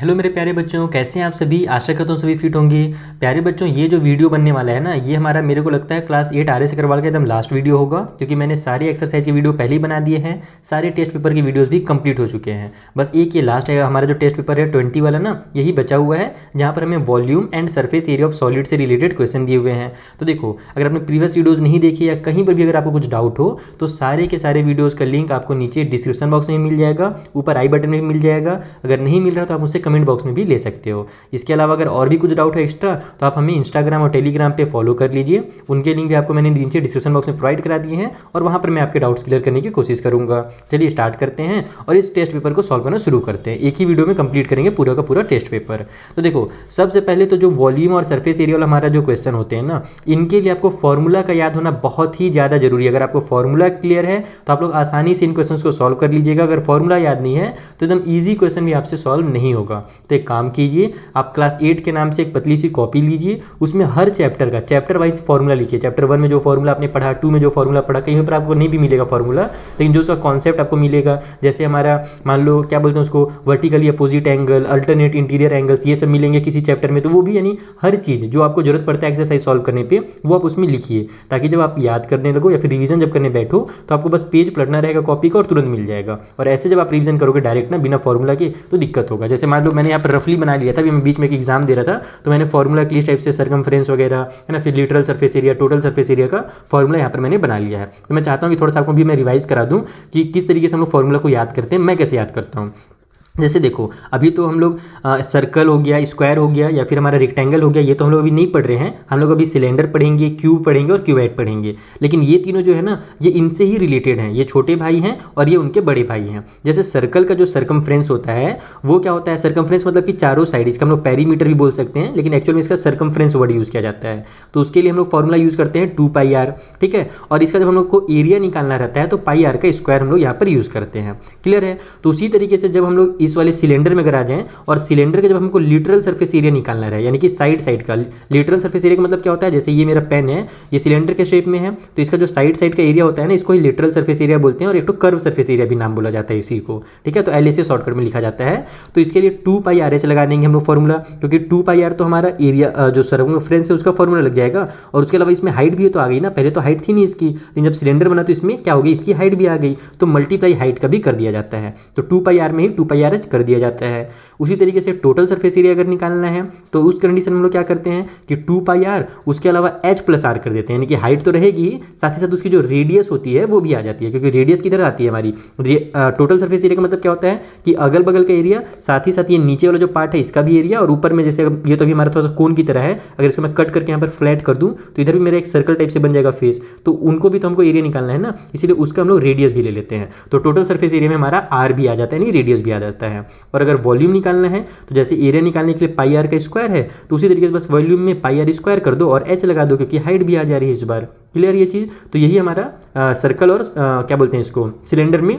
Hello मेरे प्यारे बच्चों, कैसे हैं आप सभी। आशा करता हूँ सभी फिट होंगे। प्यारे बच्चों, ये जो वीडियो बनने वाला है ना, ये हमारा मेरे को लगता है क्लास 8 RS अग्रवाल का एकदम लास्ट वीडियो होगा, क्योंकि मैंने सारे एक्सरसाइज के वीडियो पहले ही बना दिए हैं। सारे टेस्ट पेपर की वीडियोस भी कंप्लीट हो चुके हैं। बस एक ये लास्ट है हमारा जो टेस्ट पेपर है 20 वाला ना, यही बचा हुआ है, जहाँ पर हमें volume and surface area of solid से रिलेटेड क्वेश्चन दिए हुए हैं। तो देखो, अगर आपने प्रीवियस वीडियोज़ नहीं देखी या कहीं पर भी अगर आपको कुछ डाउट हो तो सारे के सारे वीडियोज़ का लिंक आपको नीचे डिस्क्रिप्शन बॉक्स में मिल जाएगा, ऊपर आई बटन में मिल जाएगा। अगर नहीं मिल रहा तो आप मुझसे कमेंट बॉक्स में भी ले सकते हो। इसके अलावा अगर और भी कुछ डाउट है एक्स्ट्रा तो आप हमें इंस्टाग्राम और टेलीग्राम पे फॉलो कर लीजिए। उनके लिंक भी आपको मैंने नीचे डिस्क्रिप्शन बॉक्स में प्रोवाइड करा दिए हैं और वहाँ पर मैं आपके डाउट्स क्लियर करने की कोशिश करूँगा। चलिए स्टार्ट करते हैं और इस टेस्ट पेपर को सॉल्व करना शुरू करते हैं। एक ही वीडियो में कंप्लीट करेंगे पूरा का पूरा टेस्ट पेपर। तो देखो, सबसे पहले तो जो वॉल्यूम और सरफेस एरिया वाला हमारा जो क्वेश्चन होते हैं ना, इनके लिए आपको फॉर्मूला का याद होना बहुत ही ज़्यादा जरूरी है। अगर आपको फॉर्मूला क्लियर है तो आप लोग आसानी से इन क्वेश्चन को सॉल्व कर लीजिएगा। अगर फॉर्मूला याद नहीं है तो एकदम ईजी क्वेश्चन भी आपसे सॉल्व नहीं होगा। तो एक काम कीजिए, आप क्लास 8 के नाम से एक पतली सी कॉपी लीजिए, उसमें हर चैप्टर का चैप्टर वाइज फॉर्मूला लिखिए। चैप्टर 1 में जो फॉर्मूला आपने पढ़ा, 2 में जो फॉर्मूला पढ़ा, कहीं पर आपको नहीं भी मिलेगा फॉर्मूला, लेकिन जो उसका कॉन्सेप्ट आपको मिलेगा, जैसे हमारा मान लो क्या बोलते हैं उसको, vertically opposite angle, alternate interior angles, ये सब मिलेंगे किसी चैप्टर में। तो वो भी यानी हर चीज़ जो आपको जरूरत पड़ता है एक्सरसाइज सॉल्व करने पे, वो आप उसमें लिखिए, ताकि जब आप याद करने लगो या फिर रिवीजन जब करने बैठो तो आपको बस पेज पलटना रहेगा कॉपी का और तुरंत मिल जाएगा। और ऐसे जब आप रिवीजन करोगे डायरेक्ट ना बिना फॉर्मूला के तो दिक्कत होगा। जैसे मान लो मैंने यहाँ पर रफली बना लिया था, अभी मैं बीच में एक एग्जाम दे रहा था तो मैंने फॉर्मूला के लिए टाइप से सरकमफ्रेंस वगैरह है ना, फिर literal surface area, total surface area का फॉर्मूला यहाँ पर मैंने बना लिया है। तो मैं चाहता हूँ कि थोड़ा सा आपको भी मैं रिवाइज करा दूँ कि किस तरीके से हम लोग फॉर्मूला को याद करते हैं, मैं कैसे याद करता हूँ। जैसे देखो, अभी तो हम लोग सर्कल हो गया, स्क्वायर हो गया या फिर हमारा रेक्टेंगल हो गया, ये तो हम लोग अभी नहीं पढ़ रहे हैं। हम लोग अभी सिलेंडर पढ़ेंगे, क्यूब पढ़ेंगे और क्यूबॉइड पढ़ेंगे। लेकिन ये तीनों जो है ना, ये इनसे ही रिलेटेड हैं। ये छोटे भाई हैं और ये उनके बड़े भाई हैं। जैसे सर्कल का जो सर्कमफ्रेंस होता है वो क्या होता है, सर्कमफ्रेंस मतलब कि चारों साइड, इसका हम लोग पेरीमीटर भी बोल सकते हैं, लेकिन एक्चुअल में इसका सर्कमफ्रेंस वर्ड यूज़ किया जाता है। तो उसके लिए हम लोग फॉर्मूला यूज़ करते हैं 2πr, ठीक है। और इसका जब हम लोग को एरिया निकालना रहता है तो πr का स्क्वायर हम लोग यहाँ पर यूज़ करते हैं। क्लियर है। तो उसी तरीके से जब हम लोग इस वाले सिलेंडर में अगर आ जाएं और सिलेंडर के जब हमको लिटरल सरफेस एरिया निकालना रहे, यानी कि साइड का लिटरल सरफेस एरिया का मतलब क्या होता है, जैसे ये मेरा पेन है, ये सिलेंडर के शेप में है, तो इसका जो साइड का एरिया होता है ना, इसको ही लिटरल सरफेस एरिया बोलते हैं। और एक तो कर्व सरफेस एरिया भी नाम बोला जाता है इसी को, ठीक है। तो LSA शॉर्टकट में लिखा जाता है। तो इसके लिए 2πRH लगा देंगे हम लोग फॉर्मूला, क्योंकि 2πr तो हमारा एरिया जो सर्कमफ्रेंस है उसका फॉर्मूला लग जाएगा। और उसके अलावा इसमें हाइट भी तो आ गई ना, पहले तो हाइट थी नहीं इसकी, लेकिन जब सिलेंडर बना तो इसमें क्या हो गई, इसकी हाइट भी आ गई, तो मल्टीप्लाई हाइट का भी कर दिया जाता है। तो 2πr में ही 2πRH कर दिया जाता है। उसी तरीके से टोटल सरफेस एरिया अगर निकालना है तो उस कंडीशन में हम लोग क्या करते हैं कि 2πr उसके अलावा h+r कर देते हैं, यानी कि हाइट तो रहेगी, साथ ही साथ उसकी जो रेडियस होती है वो भी आ जाती है, क्योंकि रेडियस किधर आती है हमारी, टोटल सरफेस एरिया का मतलब क्या होता है कि अगल बगल का एरिया, साथ ही साथ ये नीचे वाला जो पार्ट है इसका भी एरिया, और ऊपर में जैसे ये तो अभी हमारा थोड़ा सा कोन की तरह है, अगर इसको मैं कट करके यहाँ पर फ्लैट कर दूँ तो इधर भी मेरा एक सर्कल टाइप से बन जाएगा फेस, तो उनको भी तो हमको एरिया निकालना है ना, इसीलिए उसका हम लोग रेडियस भी ले लेते हैं। तो टोटल सरफेस एरिया में हमारा r भी आ जाता है, नहीं रेडियस भी आ जाता है। और अगर वॉल्यूम निकालना है तो जैसे एरिया निकालने के लिए πr का स्क्वायर है, तो उसी तरीके से बस वॉल्यूम में πr स्क्वायर कर दो और h लगा दो, क्योंकि हाइट भी आ जा रही है इस बार। क्लियर ये चीज़। तो यही हमारा सर्कल और क्या बोलते हैं इसको, सिलेंडर में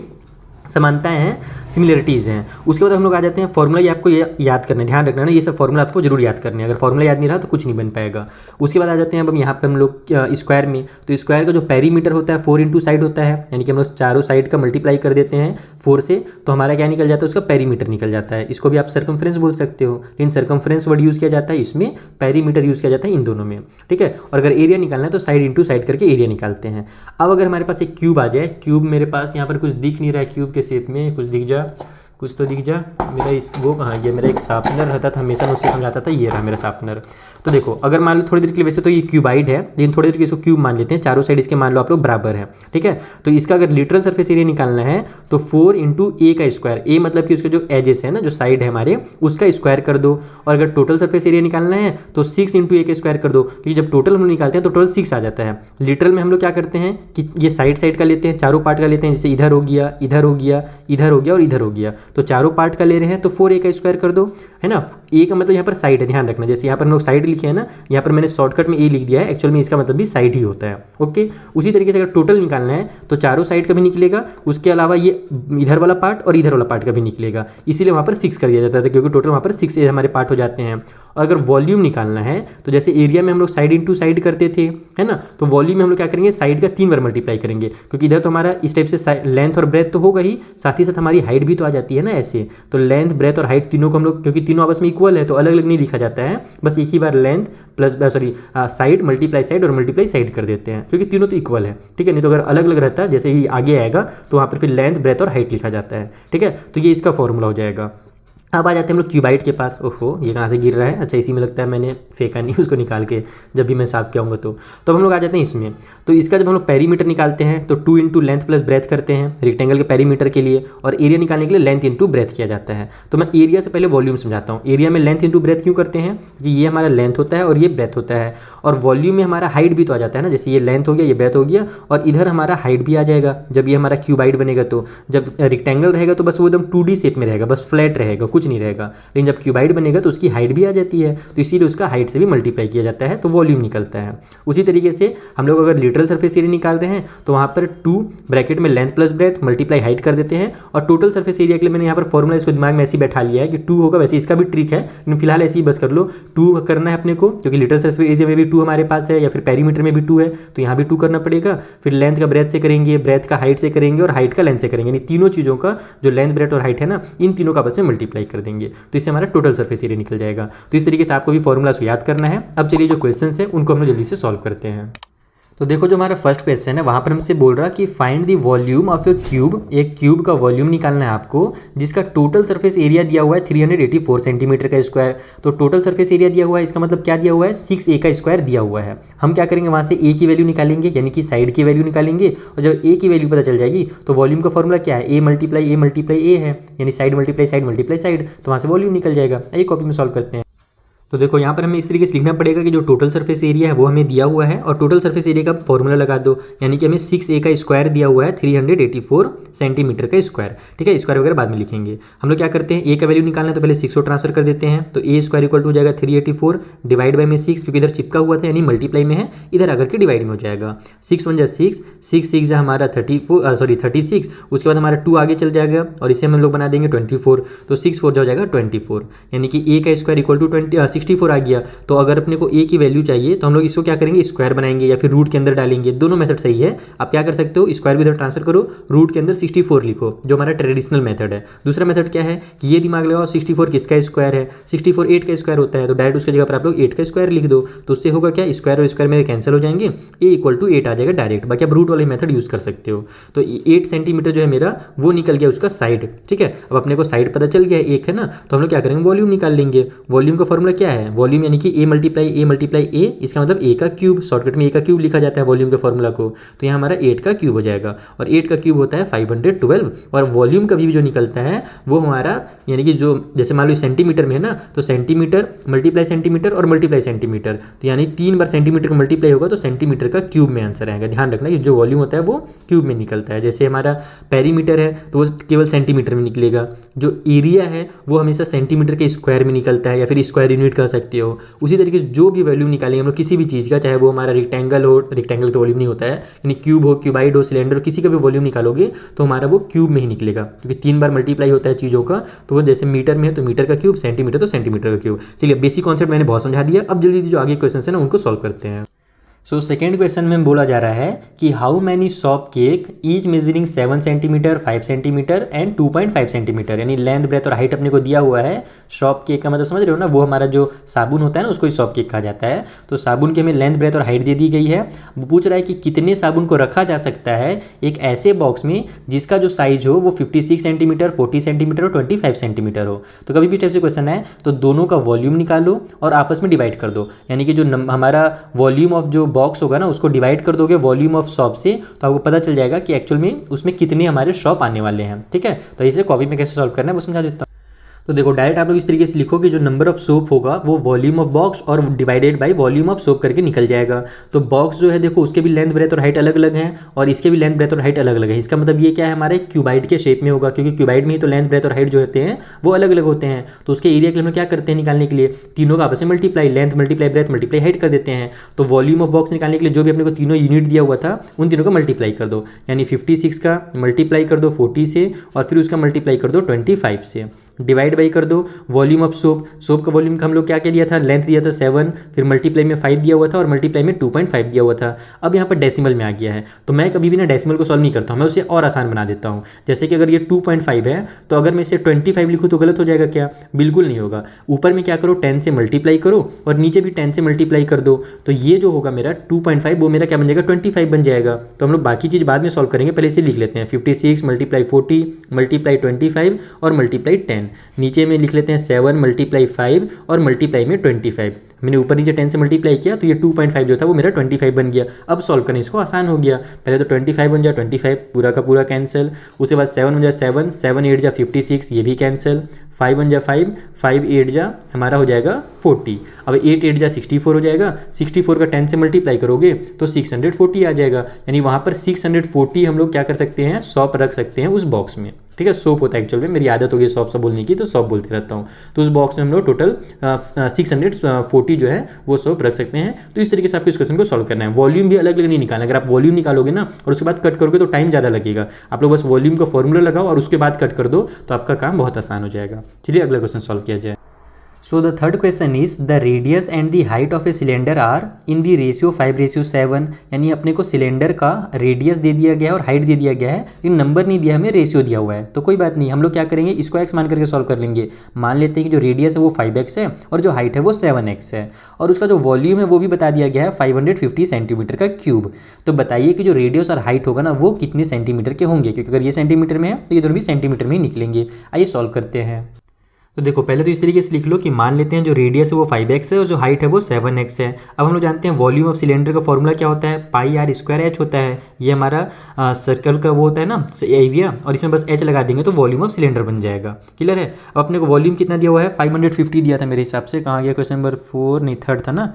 समानताएं हैं, सिमिलरिटीज़ हैं। उसके बाद हम लोग आ जाते हैं फॉर्मूला। ये आपको याद करना है, ध्यान रखना ना, ये सब फॉर्मूला आपको जरूर याद करने हैं। अगर फॉर्मूला याद नहीं रहा तो कुछ नहीं बन पाएगा। उसके बाद आ जाते हैं अब हम यहाँ पे हम लोग स्क्वायर में। तो स्क्वायर का जो पेरीमीटर होता है 4 इंटू साइड होता है, यानी कि हम लोग चारों साइड का मल्टीप्लाई कर देते हैं 4 से, तो हमारा क्या निकल जाता है, उसका पेरीमीटर निकल जाता है। इसको भी आप सर्कमफ्रेंस बोल सकते हो, लेकिन सर्कमफ्रेंस वर्ड यूज़ किया जाता है, इसमें पेरीमीटर यूज़ किया जाता है, इन दोनों में, ठीक है। और अगर एरिया निकालना है तो साइड इंटू साइड करके एरिया निकालते हैं। अब अगर हमारे पास एक क्यूब आ जाए, क्यूब मेरे पास यहाँ पर कुछ दिख नहीं रहा है, क्यूब के शेप में कुछ दिख जा, कुछ तो दिख जा। मेरा इस वो कहाँ, ये मेरा एक शार्पनर रहता था, हमेशा मैं उससे समझाता था, ये रहा मेरा शार्पनर। तो देखो, अगर मान लो थोड़ी देर के लिए, वैसे तो ये क्यूबाइड है, लेकिन थोड़ी देर के लिए इसको क्यूब मान लेते हैं, चारों साइड इसके मान लो आप लोग बराबर है, ठीक है। तो इसका अगर लिटरल सरफेस एरिया निकालना है तो 4 इंटू a का स्क्वायर, a मतलब कि उसके जो एजेस है ना, जो साइड है हमारे, उसका स्क्वायर कर दो। और अगर टोटल सरफेस एरिया निकालना है तो 6 इंटू a का स्क्वायर कर दो, क्योंकि जब टोटल हम लोग निकालते हैं तो टोटल 6 आ जाता है। लिटरल में हम लोग क्या करते हैं कि ये साइड का लेते हैं, चारों पार्ट का लेते हैं, जैसे इधर हो गया, इधर हो गया, इधर हो गया और इधर हो गया, तो चारों पार्ट का ले रहे हैं तो 4a का स्क्वायर कर दो, है ना। a का मतलब यहाँ पर साइड है, ध्यान रखना, जैसे यहाँ पर हम लोग साइड लिखे हैं ना, यहाँ पर मैंने शॉर्टकट में a लिख दिया है, एक्चुअल में इसका मतलब भी साइड ही होता है, ओके। उसी तरीके से अगर टोटल निकालना है तो चारों साइड का भी निकलेगा, उसके अलावा ये इधर वाला पार्ट और इधर वाला पार्ट का भी निकलेगा, इसीलिए वहाँ पर 6 कर दिया जाता था, क्योंकि टोटल वहाँ पर 6 हमारे पार्ट हो जाते हैं। और अगर वॉल्यूम निकालना है तो जैसे एरिया में हम लोग साइड इंटू साइड करते थे, है ना, तो वॉल्यूम में हम लोग क्या करेंगे, साइड का 3 बार मल्टीप्लाई करेंगे, क्योंकि इधर तो हमारा इस टाइप से लेंथ और ब्रेथ तो होगा ही, साथ ही साथ हमारी हाइट भी तो आ जाती है हैं ना ऐसे, तो लेंथ ब्रेथ और हाइट तीनों को हम लोग, क्योंकि तीनों आपस में इक्वल है तो अलग अलग नहीं लिखा जाता है, बस एक ही बार length plus side multiply side और मल्टीप्लाई साइड कर देते हैं, क्योंकि तीनों तो इक्वल है, ठीक है। नहीं तो अगर अलग अलग रहता है जैसे ही आगे आएगा तो वहाँ पर फिर लेंथ ब्रेथ और हाइट लिखा जाता है, ठीक है। तो ये इसका फॉर्मूला हो जाएगा। अब आ जाते हैं हम लोग क्यूबाइड के पास। ओहो, ये कहाँ से गिर रहा है, अच्छा इसी में लगता है, मैंने फेंका नहीं उसको निकाल के, जब भी मैं साफ किया हूँगा तो अब हम लोग आ जाते हैं इसमें। तो इसका जब हम लोग पेरीमीटर निकालते हैं तो 2 इंटू लेंथ प्लस ब्रेथ करते हैं रेक्टेंगल के पेरीमीटर के लिए, और एरिया निकालने के लिए लेंथ इंटू ब्रेथ किया जाता है। तो मैं एरिया से पहले वॉल्यूम समझाता हूँ। एरिया में लेंथ इंटू ब्रेथ क्यों करते हैं, कि ये हमारा लेंथ होता है और ये ब्रेथ होता है, और वॉल्यूम में हमारा हाइट भी तो आ जाता है ना, जैसे ये लेंथ हो गया, ये ब्रेथ हो गया, और इधर हमारा हाइट भी आ जाएगा जब ये हमारा क्यूबाइड बनेगा। तो जब रेक्टेंगल रहेगा तो बस वो एकदम 2D शेप में रहेगा, बस फ्लैट रहेगा, कुछ नहीं रहेगा। जब क्यूबाइड बनेगा तो उसकी हाइट भी आ जाती है, तो इसीलिए उसका हाइट से भी मल्टीप्लाई किया जाता है, तो वॉल्यूम निकलता है। उसी तरीके से हम लोग अगर लिटरल सरफेस एरिया निकाल रहे हैं तो वहाँ पर 2 ब्रैकेट में length plus breadth multiply height कर देते हैं, और टोटल सरफेस एरिया के लिए मैंने यहाँ पर फॉर्मूला इसको दिमाग में ऐसे बैठा लिया है कि 2 होगा। वैसे इसका भी ट्रिक है, लेकिन फिलहाल ऐसे ही बस कर लो, 2 करना है अपने को, क्योंकि लिटरल सरफेस एरिया में भी 2 हमारे पास है, या फिर पेरीमीटर में भी 2 है, तो यहाँ भी 2 करना पड़ेगा। फिर लेंथ का ब्रेथ से करेंगे, ब्रेथ का हाइट से करेंगे, और हाइट का लेंथ से करेंगे, यानी तीनों चीज़ों का जो लेंथ ब्रेथ और हाइट है ना, इन तीनों का आपस में मल्टीप्लाई कर देंगे, तो इससे हमारा टोटल सरफेस एरिया निकल जाएगा। तो इस तरीके से आपको भी फॉर्मूला को याद करना है। अब चलिए जो क्वेश्चंस है उनको हम लोग जल्दी से सॉल्व करते हैं। तो देखो जो हमारा फर्स्ट क्वेश्चन है वहाँ पर हमसे बोल रहा कि find the volume of A cube. एक क्यूब का वॉल्यूम निकालना है आपको, जिसका टोटल सरफेस एरिया दिया हुआ है 384 सेंटीमीटर का स्क्वायर। तो टोटल सरफेस एरिया दिया हुआ है, इसका मतलब क्या दिया हुआ है, 6a का स्क्वायर दिया हुआ है। हम क्या करेंगे, वहाँ से a की वैल्यू निकालेंगे, यानी कि साइड की वैल्यू निकालेंगे, और जब a की वैल्यू पता चल जाएगी तो वॉल्यूम का फॉर्मूला क्या है, a मल्टीप्लाई a है, यानी साइड मल्टीप्लाई साइड, तो वहाँ से वॉल्यूम निकल जाएगा। ये कॉपी में सॉल्व करते हैं। तो देखो यहाँ पर हमें इस तरीके से लिखना पड़ेगा कि जो टोटल सरफेस एरिया है वो हमें दिया हुआ है, और टोटल सरफेस एरिया का फॉर्मूला लगा दो, यानी कि हमें 6a का स्क्वायर दिया हुआ है 384 सेंटीमीटर का स्क्वायर, ठीक है। स्क्वायर वगैरह बाद में लिखेंगे। हम लोग क्या करते हैं, a का वैल्यू निकालना है तो पहले 6 को ट्रांसफर कर देते हैं, तो a स्क्वायर इक्वल टू हो जाएगा 384 डिवाइड बाई में 6, क्योंकि इधर चिपका हुआ था यानी मल्टीप्लाई में है, इधर आकर के डिवाइड में हो जाएगा। 6 1 6, 6 6 हमारा 36, उसके बाद हमारा 2 आगे चल जाएगा, और इसे हम लोग बना देंगे 24, तो 6 4 हो जाएगा 24, यानी कि a का स्क्वायर इक्वल टू 64 आ गया। तो अगर अपने को a की वैल्यू चाहिए तो हम लोग इसको क्या करेंगे, स्क्वायर बनाएंगे या फिर रूट के अंदर डालेंगे, दोनों मेथड सही है। आप क्या कर सकते हो, स्क्वायर भी इधर ट्रांसफर करो, रूट के अंदर 64 लिखो, जो हमारा ट्रेडिशनल मेथड है। दूसरा मेथड क्या है कि ये दिमाग लगाओ 64 किसका स्क्वायर है, 64 8 का स्क्वायर होता है, तो डायरेक्ट उसकी जगह पर आप लोग 8 का स्क्वायर लिख दो, तो उससे होगा क्या, स्क्वायर और स्क्वायर मेरे कैंसिल हो जाएंगे, a इक्वल टू 8 आ जाएगा डायरेक्ट। बाकी आप रूट वाले मेथड यूज कर सकते हो। तो 8 सेंटीमीटर जो है मेरा वो निकल गया उसका साइड, ठीक है। अब अपने को साइड पता चल गया एक है ना, तो हम लोग क्या करेंगे, वॉल्यूम निकाल लेंगे। वॉल्यूम का फॉर्मूला क्या है, वॉल्यूम यानी कि a मल्टीप्लाई a, इसका मतलब a का क्यूब, शॉर्टकट में a का क्यूब लिखा जाता है वॉल्यूम के फॉर्मूला को, तो यहाँ हमारा 8 का क्यूब हो जाएगा, और 8 का क्यूब होता है 512, और वॉल्यूम का भी जो निकलता है वो हमारा, यानी कि जो जैसे मान लो सेंटीमीटर में है ना, तो सेंटीमीटर मल्टीप्लाई सेंटीमीटर और मल्टीप्लाई सेंटीमीटर, तो यानी 3 बार सेंटीमीटर का मल्टीप्लाई होगा तो सेंटीमीटर का क्यूब में आंसर आएगा। ध्यान रखना कि जो वॉल्यूम होता है वो क्यूब में निकलता है। जैसे हमारा पेरीमीटर है तो वो केवल सेंटीमीटर में निकलेगा, जो एरिया है वो हमेशा सेंटीमीटर के स्क्वायर में निकलता है, या फिर स्क्वायर यूनिट कह सकते हो। उसी तरीके से जो भी वॉल्यूम निकालेंगे हम लोग किसी भी चीज़ का, चाहे वो हमारा रेक्टेंगल हो, रेक्टेंगल तो वॉल्यूम नहीं होता है, यानी क्यूब हो, क्यूबाइड हो, सिलेंडर, किसी का भी वॉल्यूम निकालोगे तो हमारा वो क्यूब में ही निकलेगा, क्योंकि 3 बार मल्टीप्लाई होता है चीज़ों का। तो वो जैसे मीटर में है तो मीटर का क्यूब, सेंटीमीटर तो सेंटीमीटर का क्यूब। चलिए बेसिक कॉन्सेप्ट मैंने बहुत समझा दिया। अब जल्दी जो आगे क्वेश्चन है ना उनको सॉल्व करते हैं। सो सेकेंड क्वेश्चन में बोला जा रहा है कि how many shop cake each measuring 7 centimetre 5 centimetre and 2.5 centimetre, यानी लेंथ ब्रेथ और हाइट अपने को दिया हुआ है। शॉप केक का मतलब समझ रहे हो ना, वो हमारा जो साबुन होता है ना उसको ही शॉप केक कहा जाता है। तो साबुन की हमें लेंथ ब्रेथ और हाइट दे दी गई है। वो पूछ रहा है कि कितने साबुन को रखा जा सकता है एक ऐसे बॉक्स में जिसका जो साइज हो वो 56 सेंटीमीटर 40 सेंटीमीटर और 25 सेंटीमीटर हो। तो कभी भी टाइप से क्वेश्चन है तो दोनों का वॉल्यूम निकालो और आपस में डिवाइड कर दो, यानी कि जो हमारा वॉल्यूम ऑफ जो बॉक्स होगा ना उसको डिवाइड कर दोगे वॉल्यूम ऑफ शॉप से, तो आपको पता चल जाएगा कि एक्चुअल में उसमें कितने हमारे शॉप आने वाले हैं। ठीक है, तो इसे कॉपी में कैसे सॉल्व करना है वो समझा देता हूँ। तो देखो डायरेक्ट आप लोग इस तरीके से लिखो कि जो नंबर ऑफ सोप होगा वो वॉल्यूम ऑफ बॉक्स और divided by volume of soap करके निकल जाएगा। तो बॉक्स जो है देखो उसके भी लेंथ ब्रेथ और हाइट अलग अलग हैं और इसके भी लेंथ ब्रेथ और हाइट अलग अलग है। इसका मतलब ये क्या है, हमारे क्यूबाइड के शेप में होगा, क्योंकि क्यूबाइड में ही तो लेंथ ब्रेथ और हाइट जो होते हैं वो अलग अलग होते हैं। तो उसके एरिया के लिए हम क्या करते हैं निकालने के लिए, तीनों का आपस में multiply, length multiply breath multiply height कर देते हैं। तो वॉल्यूम ऑफ बॉक्स निकालने के लिए जो भी अपने को तीनों यूनिट दिया हुआ था उन तीनों का मल्टीप्लाई कर दो, यानी 56 का मल्टीप्लाई कर दो 40 से और फिर उसका मल्टीप्लाई कर दो 25 से। डिवाइड बाई कर दो वॉल्यूम ऑफ सोप, सोप का वॉल्यूम का हम लोग क्या क्या दिया था, लेंथ दिया था 7, फिर मल्टीप्लाई में 5 दिया हुआ था और मल्टीप्लाई में 2.5 दिया हुआ था। अब यहाँ पर डेसिमल में आ गया है, तो मैं कभी भी ना डेसिमल को सॉल्व नहीं करता हूँ, मैं उसे और आसान बना देता हूँ। जैसे कि अगर ये 2.5 है तो अगर मैं इसे 25 लिखूँ तो गलत हो जाएगा क्या, बिल्कुल नहीं होगा। ऊपर में क्या करो 10 से मल्टीप्लाई करो और नीचे भी 10 से मल्टीप्लाई कर दो, तो ये जो होगा मेरा 2.5 वो मेरा क्या बन जाएगा 25 बन जाएगा। तो हम लोग बाकी चीज़ बाद में सॉल्व करेंगे, पहले इसे लिख लेते हैं 56 मल्टीप्लाई 40 मल्टीप्लाई 25 और मल्टीप्लाई 10। नीचे में लिख लेते हैं 7 मल्टीप्लाई 5 और मल्टीप्लाई में 25। मैंने ऊपर नीचे 10 से मल्टीप्लाई किया तो ये 2.5 जो था वो मेरा 25 बन गया। अब सॉल्व करना इसको आसान हो गया, पहले तो 25 बन जाए 25 पूरा का पूरा कैंसिल, उसके बाद 7 बन जाए 7, 7 8 जा 56 ये भी कैंसिल, 5 बन जा 5, 5 8 जा हमारा हो जाएगा 40। अब 8 8 जा 64 हो जाएगा, 64 का 10 से मल्टीप्लाई करोगे तो 640 आ जाएगा, यानी वहाँ पर 640 हम लोग क्या कर सकते हैं, सॉप रख सकते हैं उस बॉक्स में। ठीक है, सोप होता है एक्चुअल में, मेरी आदत हो गई सॉप बोलने की तो सॉप बोलते रहता हूँ। तो उस बॉक्स में हम लोग टोटल 640 जो है वो सॉप रख सकते हैं। तो इस तरीके से आपको इस क्वेश्चन को सॉल्व करना है। वॉल्यूम भी अलग अलग नहीं निकालना, अगर आप वॉल्यूम निकालोगे ना और उसके बाद कट करोगे तो टाइम ज़्यादा लगेगा। आप लोग बस वॉल्यूम का फॉर्मूला लगाओ और उसके बाद कट कर दो तो आपका काम बहुत आसान हो जाएगा। चलिए अगला क्वेश्चन सॉल्व किया जाए। So the third question is the radius and the height of a cylinder are in the ratio 5:7, यानी अपने को सिलेंडर का रेडियस दे दिया गया है और हाइट दे दिया गया है, लेकिन नंबर नहीं दिया, हमें रेशियो दिया हुआ है। तो कोई बात नहीं, हम लोग क्या करेंगे इसको x मान करके सॉल्व कर लेंगे। मान लेते हैं कि जो रेडियस है वो 5x है और जो हाइट है वो 7x है और उसका जो वॉल्यूम है वो भी बता दिया गया है 550 सेंटीमीटर का क्यूब। तो बताइए कि जो रेडियस और हाइट होगा ना वो कितने सेंटीमीटर के होंगे, क्योंकि अगर ये सेंटीमीटर में है तो ये दोनों भी सेंटीमीटर में ही निकलेंगे। आइए सॉल्व करते हैं। तो देखो पहले तो इस तरीके से लिख लो कि मान लेते हैं जो रेडियस है वो 5x है और जो हाइट है वो 7x है। अब हम लोग जानते हैं वॉल्यूम ऑफ सिलेंडर का फॉर्मूला क्या होता है, पाई आर स्क्वायर एच होता है। ये हमारा सर्कल का वो होता है ना एरिया, और इसमें बस एच लगा देंगे तो वॉल्यूम ऑफ सिलेंडर बन जाएगा। क्लियर है। अब अपने को वॉल्यूम कितना दिया हुआ है 550 दिया था मेरे हिसाब से, कहाँ गया क्वेश्चन नंबर 4 नहीं 3rd था ना,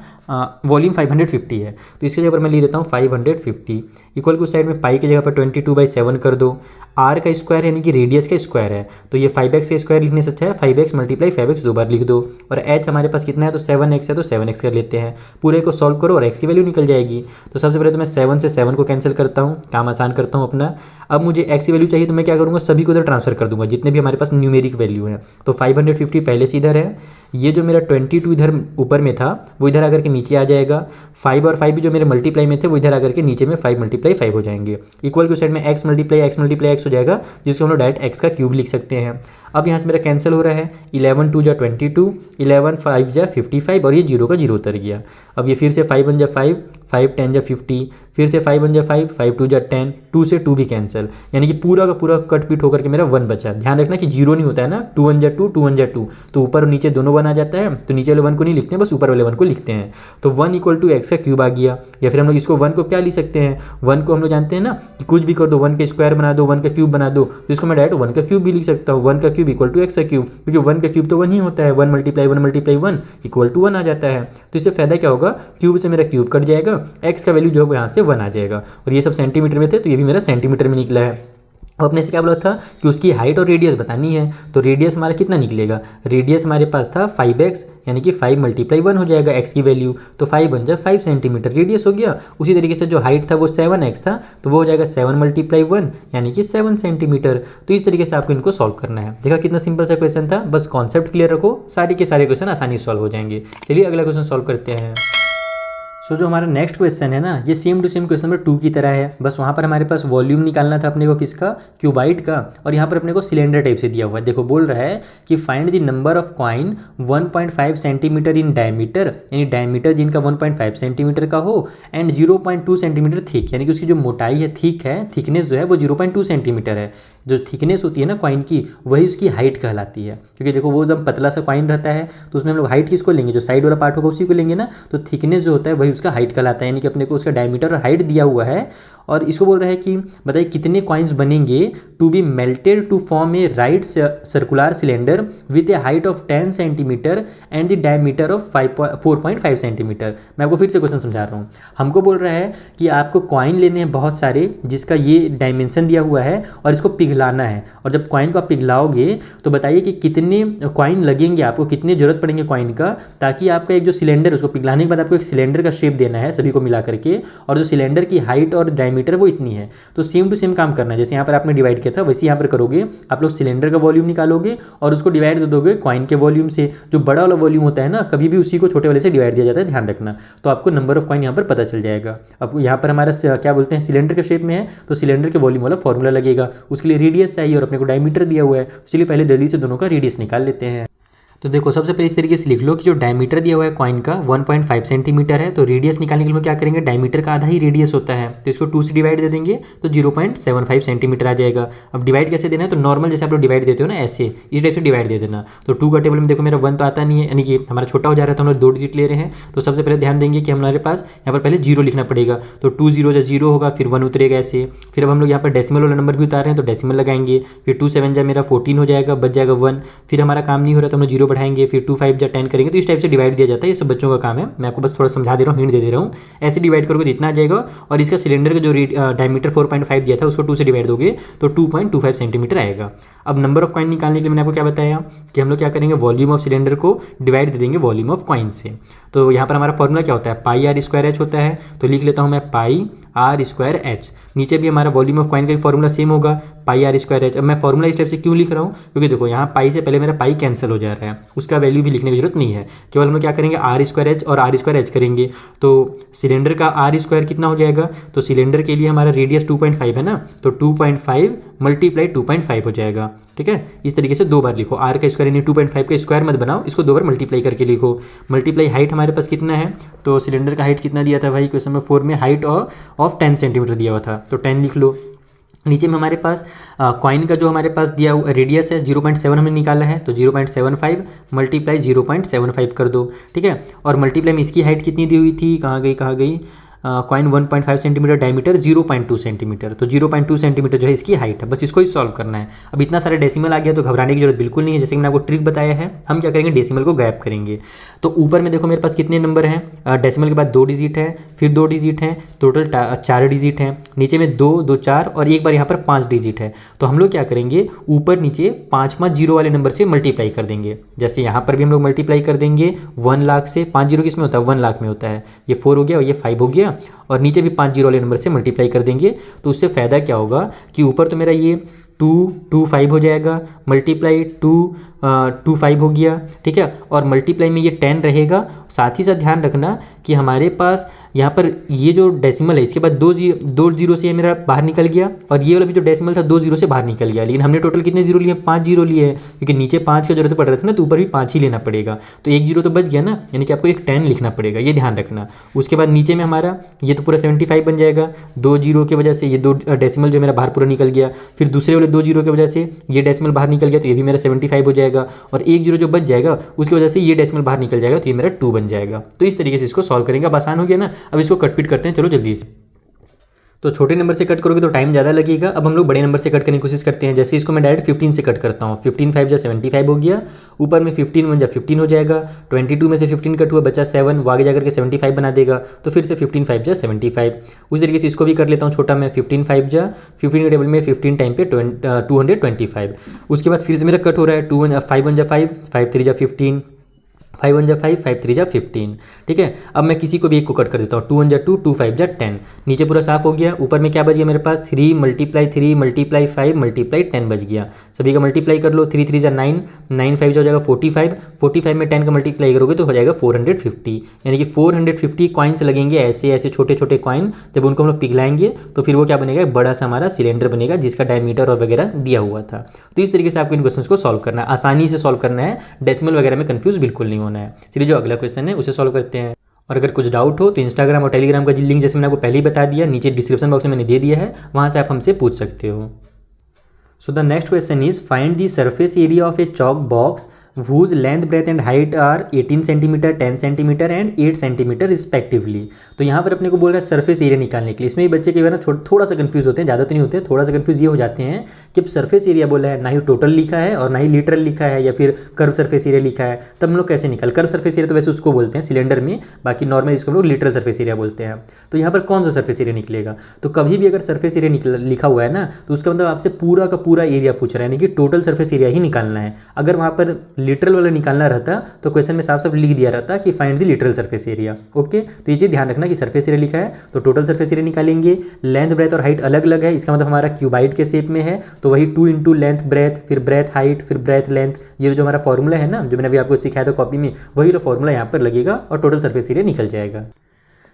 वॉल्यूम 550 है। तो इसकी जगह पर मैं लिख देता हूँ 550 इक्वल की उस साइड में पाई की जगह पर 22/7 कर दो। आर का स्क्वायर यानी कि रेडियस का स्क्वायर है, तो ये 5x का स्क्वायर लिखने से अच्छा है 5x मल्टीप्लाई 5x 2 बार लिख दो। और h हमारे पास कितना है तो 7x है, तो 7x कर लेते हैं। पूरे को सॉल्व करो और x की वैल्यू निकल जाएगी। तो सबसे पहले तो मैं 7 से 7 को कैंसिल करता हूँ, काम आसान करता हूँ अपना। अब मुझे x की वैल्यू चाहिए तो मैं क्या करूँगा, सभी को उधर ट्रांसफर कर दूंगा जितने भी हमारे पास न्यूमेरिक वैल्यू है। तो 550 पहले से इधर है, ये जो मेरा 22 इधर ऊपर में था वो इधर आकर के नीचे आ जाएगा। 5 और 5 भी जो मेरे मल्टीप्लाई में थे वो इधर आकर के नीचे में 5 मल्टीप्लाई 5 हो जाएंगे। इक्वल की साइड में x मल्टीप्लाई x हो जाएगा, जिसको हम लोग डायरेक्ट x का क्यूब लिख सकते हैं। अब यहाँ से मेरा कैंसिल हो रहा है, 11 2 जा 22, 11 5 जा 55 और ये 0 का 0 उतर गया। अब ये फिर से 5 1 जा 5, 5 10 जा 50, फिर से 5 1 जा 5, 5 2 जा 10, 2 से 2 भी कैंसिल, यानी कि पूरा का पूरा कट पीट होकर के मेरा 1 बचा। ध्यान रखना कि 0 नहीं होता है ना, 2 1 जा 2, 2 1 जा 2, तो ऊपर और नीचे दोनों 1 आ जाता है, तो नीचे वाले 1 को नहीं लिखते हैं, बस ऊपर वाले 1 को लिखते हैं। तो 1 इक्वल टू एक्स का क्यूब आ गया। या फिर हम लोग इसको 1 को क्या लिख सकते हैं, 1 को हम लोग जानते हैं ना कि कुछ भी कर दो, 1 का स्क्वायर बना दो, 1 का क्यूब बना दो, तो इसको मैं डायरेक्ट 1 का क्यूब भी लिख सकता हूँ। 1 का क्यूब इक्वल टू एक्स का क्यूब, क्योंकि 1 का क्यूब तो 1 ही होता है, 1 मल्टीप्लाई 1 इक्वल टू 1 आ जाता है। तो इससे फायदा क्या होगा, क्यूब से मेरा क्यूब कट जाएगा, एक्स का वैल्यू जो है वो यहाँ से 1 आ जाएगा। और ये सब सेंटीमीटर में थे तो ये भी मेरा सेंटीमीटर में निकला है। अब अपने से क्या बोला था कि उसकी हाइट और रेडियस बतानी है, तो रेडियस हमारा कितना निकलेगा, रेडियस हमारे पास था 5x, यानी कि 5 मल्टीप्लाई 1 हो जाएगा x की वैल्यू, तो 5 बन जाए 5 सेंटीमीटर रेडियस हो गया। उसी तरीके से जो हाइट था वो 7x था, तो वो हो जाएगा 7 मल्टीप्लाई 1 यानी कि 7 सेंटीमीटर। तो इस तरीके से आपको इनको सॉल्व करना है। देखा कितना सिंपल सा क्वेश्चन था, बस कॉन्सेप्ट क्लियर रखो, सारे के सारे क्वेश्चन आसानी से सॉल्व हो जाएंगे। चलिए अगला क्वेश्चन सॉल्व करते हैं। सो जो हमारा नेक्स्ट क्वेश्चन है ना, ये same to same question number 2 की तरह है, बस वहाँ पर हमारे पास वॉल्यूम निकालना था अपने को किसका, क्यूबाइट का, और यहाँ पर अपने को सिलेंडर टाइप से दिया हुआ है। देखो बोल रहा है कि find the number of coin 1.5 centimetre in diameter, यानी डायमीटर जिनका 1.5 सेंटीमीटर का हो, एंड 0.2 सेंटीमीटर थिक, यानी कि उसकी जो मोटाई है थिक है, थिकनेस जो है वो 0.2 सेंटीमीटर है। जो थिकनेस होती है ना कॉइन की, वही उसकी हाइट कहलाती है, क्योंकि देखो वो एकदम पतला सा कॉइन रहता है, तो उसमें हम लोग हाइट किसको लेंगे, जो साइड वाला पार्ट होगा उसी को लेंगे ना, तो थिकनेस जो होता है वही उसका हाइट कहलाता है। यानी कि अपने को उसका डायमीटर और हाइट दिया हुआ है, और इसको बोल रहा है कि बताइए कितने कॉइन्स बनेंगे to be melted to form a right circular cylinder with a height of 10 centimetre and the diameter of 4.5 centimetre. मैं आपको फिर से क्वेश्चन समझा रहा हूँ। हमको बोल रहा है कि आपको कॉइन लेने हैं बहुत सारे, जिसका ये डायमेंशन दिया हुआ है, और इसको पिघला पिघलाना है। और जब कॉइन को आप पिघलाओगे तो बताइए कि कितने कॉइन लगेंगे, आपको कितनी ज़रूरत पड़ेंगे कॉइन का, ताकि आपका एक जो सिलेंडर उसको पिघलाने के बाद आपको एक सिलेंडर का शेप देना है सभी को मिला करके, और जो सिलेंडर की हाइट और डायमीटर वो इतनी है। तो सेम टू सेम काम करना है, जैसे यहाँ पर आपने डिवाइड किया था वैसे यहाँ पर करोगे। आप लोग सिलेंडर का वॉल्यूम निकालोगे और उसको डिवाइड दे दोगे कॉइन के वॉल्यूम से। जो बड़ा वाला वॉल्यूम होता है ना, कभी भी उसी को छोटे वाले से डिवाइड दिया जाता है, ध्यान रखना। तो आपको नंबर ऑफ कॉइन यहाँ पर पता चल जाएगा। अब यहाँ पर हमारा क्या बोलते हैं, सिलेंडर के शेप में है तो सिलेंडर के वॉल्यूम वाला फॉर्मूला लगेगा। उसके लिए रेडियस चाहिए और अपने को डायमीटर दिया हुआ है, तो चलिए पहले जल्दी से दोनों का रेडियस निकाल लेते हैं। तो देखो सबसे पहले इस तरीके से लिख लो कि जो डायमीटर दिया हुआ है कॉइन का 1.5 सेंटीमीटर है, तो रेडियस निकालने के लिए क्या करेंगे, डायमीटर का आधा ही रेडियस होता है, तो इसको 2 से डिवाइड दे देंगे तो 0.75 सेंटीमीटर आ जाएगा। अब डिवाइड कैसे देना है, तो नॉर्मल जैसे आप लोग डिवाइड देते हो ना, ऐसे इस टाइप से डिवाइड दे देना। तो 2 का टेबल में देखो मेरा 1 तो आता नहीं है, यानी कि हमारा छोटा हो जा रहा है, तो हम लोग 2 डिजिट ले रहे हैं। तो सबसे पहले ध्यान देंगे कि हमारे पास यहाँ पर पहले 0 लिखना पड़ेगा, तो 2 0 जा 0 होगा, फिर 1 उतरेगा ऐसे। फिर अब हम लोग यहाँ पर डेसिमल वाला नंबर भी उतार रहे हैं, तो डेसिमल लगाएंगे, फिर 2 7 जा मेरा 14 हो जाएगा, बच जाएगा 1। फिर हमारा काम नहीं हो रहा तो हम लोग 0 बढ़ाएंगे, फिर 2 5 जा 10 करेंगे। तो इस टाइप से डिवाइड दिया जाता है, ये सब बच्चों का काम है, मैं आपको बस थोड़ा समझा दे रहा हूँ, हिंट दे रहा हूँ। ऐसे डिवाइड करोगे तो इतना आ जाएगा, और इसका सिलेंडर का जो डायमीटर 4.5 दिया था उसको 2 से डिवाइड दोगे तो 2.25 सेंटीमीटर आएगा। अब नंबर ऑफ कॉइन निकालने के लिए मैंने आपको क्या बताया कि हम लोग क्या करेंगे, वॉल्यूम ऑफ सिलेंडर को डिवाइड दे देंगे वॉल्यूम ऑफ कॉइन से। तो यहाँ पर हमारा फॉर्मूला क्या होता है, पाई आर स्क्वायर एच होता है, तो लिख लेता हूँ मैं पाई आर स्क्वायर एच। नीचे भी हमारा वॉल्यूम ऑफ कॉइन का फॉर्मूला सेम होगा, पाई आर स्क्वायर एच। अब मैं फॉर्मूला इस टाइप से क्यों लिख रहा हूँ, क्योंकि देखो यहाँ पाई से पहले मेरा पाई कैंसिल हो जा रहा है, उसका वैल्यू भी लिखने की जरूरत नहीं है। केवल हम लोग क्या करेंगे, आर स्क्वायर एच और आर स्क्वायर एच करेंगे। तो सिलेंडर का आर स्क्वायर कितना हो जाएगा, तो सिलेंडर के लिए हमारा रेडियस 2.5 है ना, तो 2.5 मल्टीप्लाई 2.5 हो जाएगा। ठीक है, इस तरीके से 2 बार लिखो, आर का स्क्वायर यानी 2.5 का स्क्वायर मत बनाओ, इसको 2 बार मल्टीप्लाई करके लिखो। मल्टीप्लाई हाइट हमारे पास कितना है, तो सिलेंडर का हाइट कितना दिया था भाई, क्वेश्चन नंबर 4 में हाइट ऑफ 10 सेंटीमीटर दिया हुआ था, तो 10 लिख लो। नीचे में हमारे पास कॉइन का जो हमारे पास दिया हुआ रेडियस है 0.7 हमने निकाला है, तो 0.75 मल्टीप्लाई 0.75 कर दो। ठीक है, और मल्टीप्लाई में इसकी हाइट कितनी दी हुई थी, कहाँ गई कॉइन 1.5 सेंटीमीटर, डायमीटर 0.2 सेंटीमीटर, तो 0.2 सेंटीमीटर जो है इसकी हाइट है। बस इसको ही सॉल्व करना है। अब इतना सारा डेसिमल आ गया तो घबराने की जरूरत बिल्कुल नहीं है, जैसे कि मैंने आपको ट्रिक बताया है। हम क्या करेंगे, डेसिमल को गायब करेंगे। तो ऊपर में देखो मेरे पास कितने नंबर हैं, डेसिमल के बाद 2 डिजिट है, फिर 2 डिजिट हैं, टोटल 4 डिजिट हैं। नीचे में 2 2 4 और एक बार यहाँ पर 5 डिजिट है। तो हम लोग क्या करेंगे, ऊपर नीचे 5 0 वाले नंबर से मल्टीप्लाई कर देंगे। जैसे यहाँ पर भी हम लोग मल्टीप्लाई कर देंगे 1 लाख से, 5 0 किस में होता है, 1 लाख में होता है। ये 4 हो गया और ये 5 हो गया, और नीचे भी 5 0 वाले नंबर से मल्टीप्लाई कर देंगे। तो उससे फ़ायदा क्या होगा कि ऊपर तो मेरा ये 2 2 5 हो जाएगा, मल्टीप्लाई 2 2 5 हो गया। ठीक है, और मल्टीप्लाई में ये 10 रहेगा। साथ ही साथ ध्यान रखना कि हमारे पास यहाँ पर ये जो डेसिमल है इसके बाद 2 0 से ये मेरा बाहर निकल गया, और ये वाला भी जो डेसिमल था 2 0 से बाहर निकल गया। लेकिन हमने टोटल कितने 0 लिए, 5 0 लिए हैं, क्योंकि नीचे 5 का जरूरत पड़ रहा था ना, तो ऊपर भी 5 ही लेना पड़ेगा। तो 1 0 तो बच गया ना, यानी कि आपको एक 10 लिखना पड़ेगा, ये ध्यान रखना। उसके बाद नीचे में हमारा ये तो पूरा 75 बन जाएगा, 2 0 की वजह से ये 2 डेसिमल जो मेरा बाहर पूरा निकल गया। फिर दूसरे वाले 2 0 की वजह से ये डेसिमल बाहर निकल गया, तो ये भी मेरा 75 हो जाएगा। और 1 0 जो बच जाएगा उसकी वजह से ये डेसिमल बाहर निकल जाएगा, तो ये मेरा 2 बन जाएगा। तो इस तरीके से इसको सॉल्व करेंगे। अब आसान हो गया ना, अब इसको कटपीट करते हैं, चलो जल्दी से। तो छोटे नंबर से कट करोगे तो टाइम ज़्यादा लगेगा। अब हम लोग बड़े नंबर से कट करने की कोशिश करते हैं। जैसे इसको मैं डायरेक्ट 15 से कट करता हूँ, 15 5 जा 75 हो गया, ऊपर में 15 1 जा 15 हो जाएगा, 22 में से 15 कट हुआ बचा 7, वो आगे जाकर के 75 बना देगा, तो फिर से 15 5 जा 75। उस तरीके से इसको भी कर लेता हूँ छोटा मैं, 15 5 जा 15 के टेबल में 15 टाइम पे 225। उसके बाद फिर से मेरा कट हो रहा है, 5 1 जा 5, 5 3 जा 15, 5 1 जा 5, 5 3 जा 15। ठीक है, अब मैं किसी को भी एक को कट कर देता हूँ, 2 1 जा 2, 2 5 जा 10। नीचे पूरा साफ हो गया। ऊपर में क्या बच गया मेरे पास, 3 मल्टीप्लाई 3 मल्टीप्लाई 5 मल्टीप्लाई 10 बच गया। सभी का मल्टीप्लाई कर लो, 3 3 जा 9, 9 5 जा हो जाएगा 45, 45 में 10 का मल्टीप्लाई करोगे तो हो जाएगा 450। यानी कि 450 कॉइन्स लगेंगे, ऐसे ऐसे छोटे छोटे कॉइन। जब उनको हम लोग पिघलाएंगे तो फिर वो क्या बनेगा, एक बड़ा सा हमारा सिलेंडर बनेगा जिसका डायमीटर और वगैरह दिया हुआ था। तो इस तरीके से आपको इन क्वेश्चन को सॉल्व करना है, आसानी से सॉल्व करना है, डेसिमल वगैरह में कंफ्यूज बिल्कुल नहीं होना है। चलिए जो अगला क्वेश्चन है उसे सॉल्व करते हैं। और अगर कुछ डाउट हो तो इंस्टाग्राम और टेलीग्राम का लिंक जैसे मैंने आपको पहले ही बता दिया, नीचे डिस्क्रिप्शन बॉक्स में मैंने दे दिया है, वहाँ से आप हमसे पूछ सकते हो। So the next question is find the surface area of A chalk box whose length breadth and height are 18 centimetre, 10 centimetre and 8 centimetre respectively. तो यहाँ पर अपने को बोल रहा है सरफेस एरिया निकालने के लिए। इसमें भी बच्चे के ना थोड़ा सा कंफ्यूज होते हैं, ज़्यादा तो नहीं होते, थोड़ा सा कंफ्यूज ये हो जाते हैं कि सरफेस एरिया बोला है, ना ही टोटल लिखा है और ना ही लिटरल लिखा है या फिर कर्व सरफेस एरिया लिखा है, तब हम लोग कैसे निकाल। कर्व सरफेस एरिया तो वैसे उसको बोलते हैं सिलेंडर में, बाकी नॉर्मल इसको हम लोग लिटरल सरफेस एरिया बोलते हैं। तो यहाँ पर कौन सा सरफेस एरिया निकलेगा, तो कभी भी अगर सरफेस एरिया लिखा हुआ है ना, तो उसका मतलब आपसे पूरा का पूरा एरिया पूछ रहा है, यानी कि टोटल सरफेस एरिया ही निकालना है। अगर वहाँ पर लिटरल वाला निकालना रहता तो क्वेश्चन में साफ साफ लिख दिया रहता कि find the literal surface area. Okay, तो ये चीज़ ध्यान रखना कि सरफेस एरिया लिखा है तो टोटल सरफेस एरिया निकालेंगे। लेंथ ब्रेथ और हाइट अलग अलग है, इसका मतलब हमारा क्यूबाइड के शेप में है, तो वही 2 इंटू लेंथ ब्रेथ, फिर ब्रेथ हाइट, फिर ब्रेथ लेंथ, ये जो हमारा फॉर्मूला है ना, जो मैंने अभी आपको सिखाया था कॉपी में, वही जो फॉर्मूला यहाँ पर लगेगा और टोटल सरफेस एरिया निकल जाएगा।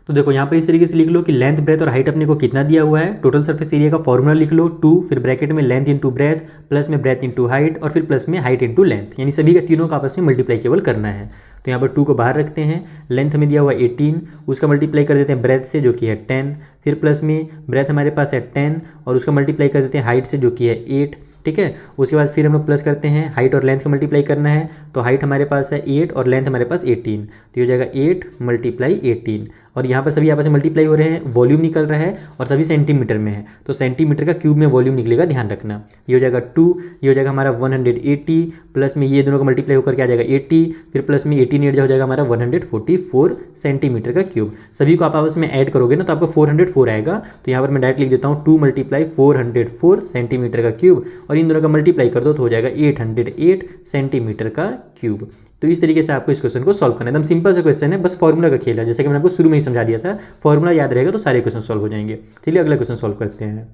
तो देखो यहाँ पर इस तरीके से लिख लो कि लेंथ ब्रेथ और हाइट अपने को कितना दिया हुआ है, टोटल सरफेस एरिया का फॉर्मूला लिख लो 2, फिर ब्रैकेट में लेंथ इंटू ब्रेथ, प्लस में ब्रेथ इंटू हाइट और फिर प्लस में हाइट इंटू लेंथ, यानी सभी का तीनों का आपस में मल्टीप्लाई केवल करना है। तो यहाँ पर 2 को बाहर रखते हैं, लेंथ हमें दिया हुआ 18, उसका मल्टीप्लाई कर देते हैं ब्रेथ से जो कि है 10, फिर प्लस में ब्रेथ हमारे पास है 10 और उसका मल्टीप्लाई कर देते हैं हाइट से जो कि है 8। ठीक है, उसके बाद फिर हम लोग प्लस करते हैं, हाइट और लेंथ का मल्टीप्लाई करना है, तो हाइट हमारे पास है 8 और लेंथ हमारे पास 18, तो ये हो जाएगा 8 × 18 और यहाँ पर सभी आपस में मल्टीप्लाई हो रहे हैं, वॉल्यूम निकल रहा है और सभी सेंटीमीटर में है, तो सेंटीमीटर का क्यूब में वॉल्यूम निकलेगा, ध्यान रखना। ये हो जाएगा 2, ये हो जाएगा हमारा 180, प्लस में ये दोनों का मल्टीप्लाई होकर के आ जाएगा 80, फिर प्लस में 18 8 हो जाएगा हमारा 144 सेंटीमीटर का क्यूब। सभी को आप आपस में ऐड करोगे ना तो आपको 404 आएगा, तो यहाँ पर मैं डायरेक्ट लिख देता हूँ 2 × 404 सेंटीमीटर का क्यूब और इन दोनों का मल्टीप्लाई कर दो तो हो जाएगा 808 सेंटीमीटर का क्यूब। तो इस तरीके से आपको इस क्वेश्चन को सॉल्व करना है। एकदम सिंपल सा क्वेश्चन है, बस फॉर्मूला का खेल है, जैसे कि मैंने आपको शुरू में ही समझा दिया था, फॉर्मूला याद रहेगा तो सारे क्वेश्चन सॉल्व हो जाएंगे। चलिए अगला क्वेश्चन सॉल्व करते हैं।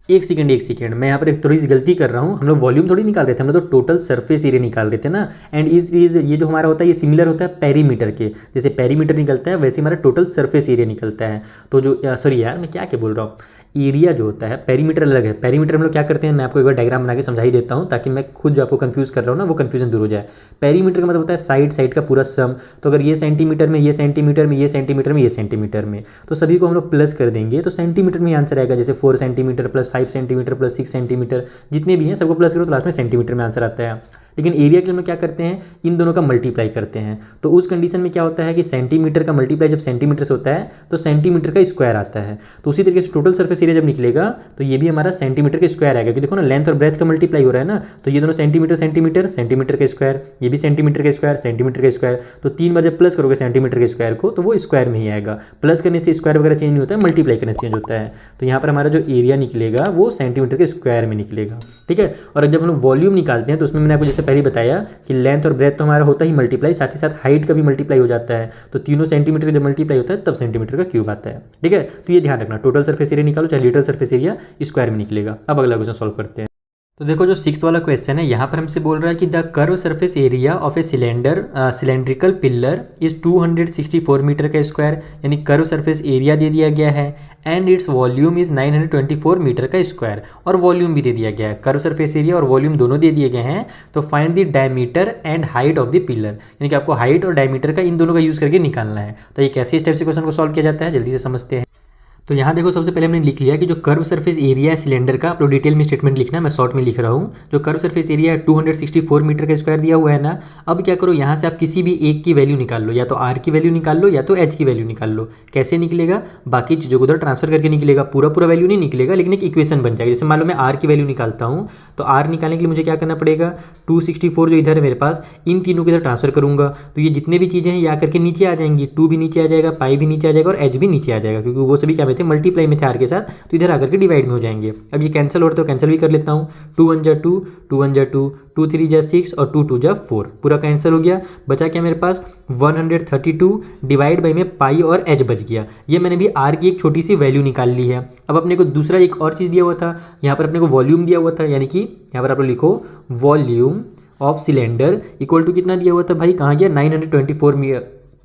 एक सेकंड, मैं यहाँ पर एक थोड़ी सी गलती कर रहा हूँ, हम लोग वॉल्यूम थोड़ी निकाल रहे थे, हम लोग तो टोटल सरफेस एरिया निकाल रहे थे ना। एंड ये जो हमारा होता है ये सिमिलर होता है पेरीमीटर के, जैसे पेरीमीटर निकलता है वैसे हमारा टोटल सरफेस एरिया निकलता है। तो जो सॉरी यार मैं क्या बोल रहा हूँ, एरिया जो होता है पेरीमीटर अलग है। पेरीमीटर हम लोग क्या करते हैं, मैं आपको एक बार डायग्राम बना के समझा ही देता हूँ ताकि मैं खुद जो आपको कंफ्यूज कर रहा हूँ ना वो कंफ्यूजन दूर हो जाए। पेरीमीटर का मतलब होता है साइड का पूरा सम, तो अगर ये सेंटीमीटर में, ये सेंटीमीटर में, ये सेंटीमीटर में, ये सेंटीमीटर में, तो सभी को हम लोग प्लस कर देंगे तो सेंटीमीटर में आंसर आएगा। जैसे 4 centimetre plus 5 centimetre plus 6 centimetre, जितने भी हैं सबको प्लस करो तो लास्ट में सेंटीमीटर में आंसर आता है। लेकिन एरिया के लिए हम लोग क्या करते हैं, इन दोनों का मल्टीप्लाई करते हैं। तो उस कंडीशन में क्या होता है कि सेंटीमीटर का मल्टीप्लाई जब सेंटीमीटर से होता है तो सेंटीमीटर का स्क्वायर आता है। तो उसी तरीके से टोटल सरफेस एरिया जब निकलेगा तो ये भी हमारा सेंटीमीटर का स्क्वायर आएगा, क्योंकि देखो ना लेंथ और ब्रेथ का मल्टीप्लाई हो रहा है ना, तो ये दोनों सेंटीमीटर सेंटीमीटर सेंटीमीटर का स्क्वायर, ये भी सेंटीमीटर का स्क्वायर सेंटीमीटर का स्क्वायर, तो 3 बार जब प्लस करोगे सेंटीमीटर के स्क्वायर को तो वो स्क्वायर में ही आएगा। प्लस करने से स्क्वायर वगैरह चेंज नहीं होता है, मल्टीप्लाई करने से चेंज होता है। तो यहाँ पर हमारा जो एरिया निकलेगा वो सेंटीमीटर के स्क्वायर में निकलेगा। ठीक है, और जब हम लोग वॉल्यूम निकालते हैं तो उसमें मैंने आपको जैसे पहले बताया कि लेंथ और ब्रेथ तो हमारा होता ही मल्टीप्लाई, साथ ही साथ हाइट का भी मल्टीप्लाई हो जाता है, तो तीनों सेंटीमीटर का जब मल्टीप्लाई होता है तब सेंटीमीटर का क्यूब आता है। ठीक है, तो ये ध्यान रखना, टोटल सरफेस एरिया निकालो चाहे लिटरल सरफेस एरिया, स्क्वायर में निकलेगा। अब अगला क्वेश्चन सॉल्व करते हैं। तो देखो जो 6th वाला क्वेश्चन है यहाँ पर हमसे बोल रहा है कि the curved surface area of a cylindrical pillar is 264 metre का स्क्वायर, यानी कर्व सरफेस एरिया दे दिया गया है and its volume is 924 metre का स्क्वायर, और वॉल्यूम भी दे दिया गया है। कर्व सरफेस एरिया और वॉल्यूम दोनों दे दिए गए हैं। तो find the diameter and height of the pillar, यानी कि आपको हाइट और डायमीटर का इन दोनों का यूज़ करके निकालना है। तो ये कैसे इस टाइप से क्वेश्चन को सॉल्व किया जाता है जल्दी से समझते हैं। तो यहाँ देखो सबसे पहले हमने लिख लिया कि जो कर्व सरफेस एरिया है सिलेंडर का, आप लोग डिटेल में स्टेटमेंट लिखना, मैं शॉर्ट में लिख रहा हूँ। जो कर्व सरफेस एरिया है 264 मीटर का स्क्वायर दिया हुआ है ना। अब क्या करो, यहाँ से आप किसी भी एक की वैल्यू निकाल लो, या तो आर की वैल्यू निकाल लो या तो एच की वैल्यू निकाल लो। कैसे निकलेगा, बाकी चीज़ों को उधर ट्रांसफर करके निकलेगा, पूरा वैल्यू नहीं निकलेगा, लेकिन एक इक्वेशन बन जाएगा। जैसे मान लो मैं आर की वैल्यू निकालता हूँ, तो आर निकालने के लिए मुझे क्या करना पड़ेगा, 264 जो इधर है मेरे पास, इन तीनों को इधर ट्रांसफर करूँगा तो ये जितने भी चीज़ें हैं ये आकर के नीचे आ जाएंगी। 2 भी नीचे आ जाएगा, पाई भी नीचे आ जाएगा और एच भी नीचे आ जाएगा, क्योंकि वो सभी क्या में थे, मल्टीप्लाई में थे आर के साथ, तो इधर आकर के डिवाइड में हो जाएंगे। अब ये कैंसिल हो रहे तो कैंसिल भी कर लेता हूँ, 2 1 जा 2, 2 1 जा 2, 2 3 जा 6 और 2 2 जा 4, पूरा कैंसिल हो गया। बचा क्या मेरे पास, 132 डिवाइड बाई में पाई और एच बच गया। ये मैंने भी आर की एक छोटी सी वैल्यू निकाल ली है। अब अपने को दूसरा एक और चीज़ दिया हुआ था, यहाँ पर अपने को वॉल्यूम दिया हुआ था, यानी कि यहाँ पर आप लोग लिखो volume of cylinder equal to कितना दिया हुआ था भाई, कहाँ गया,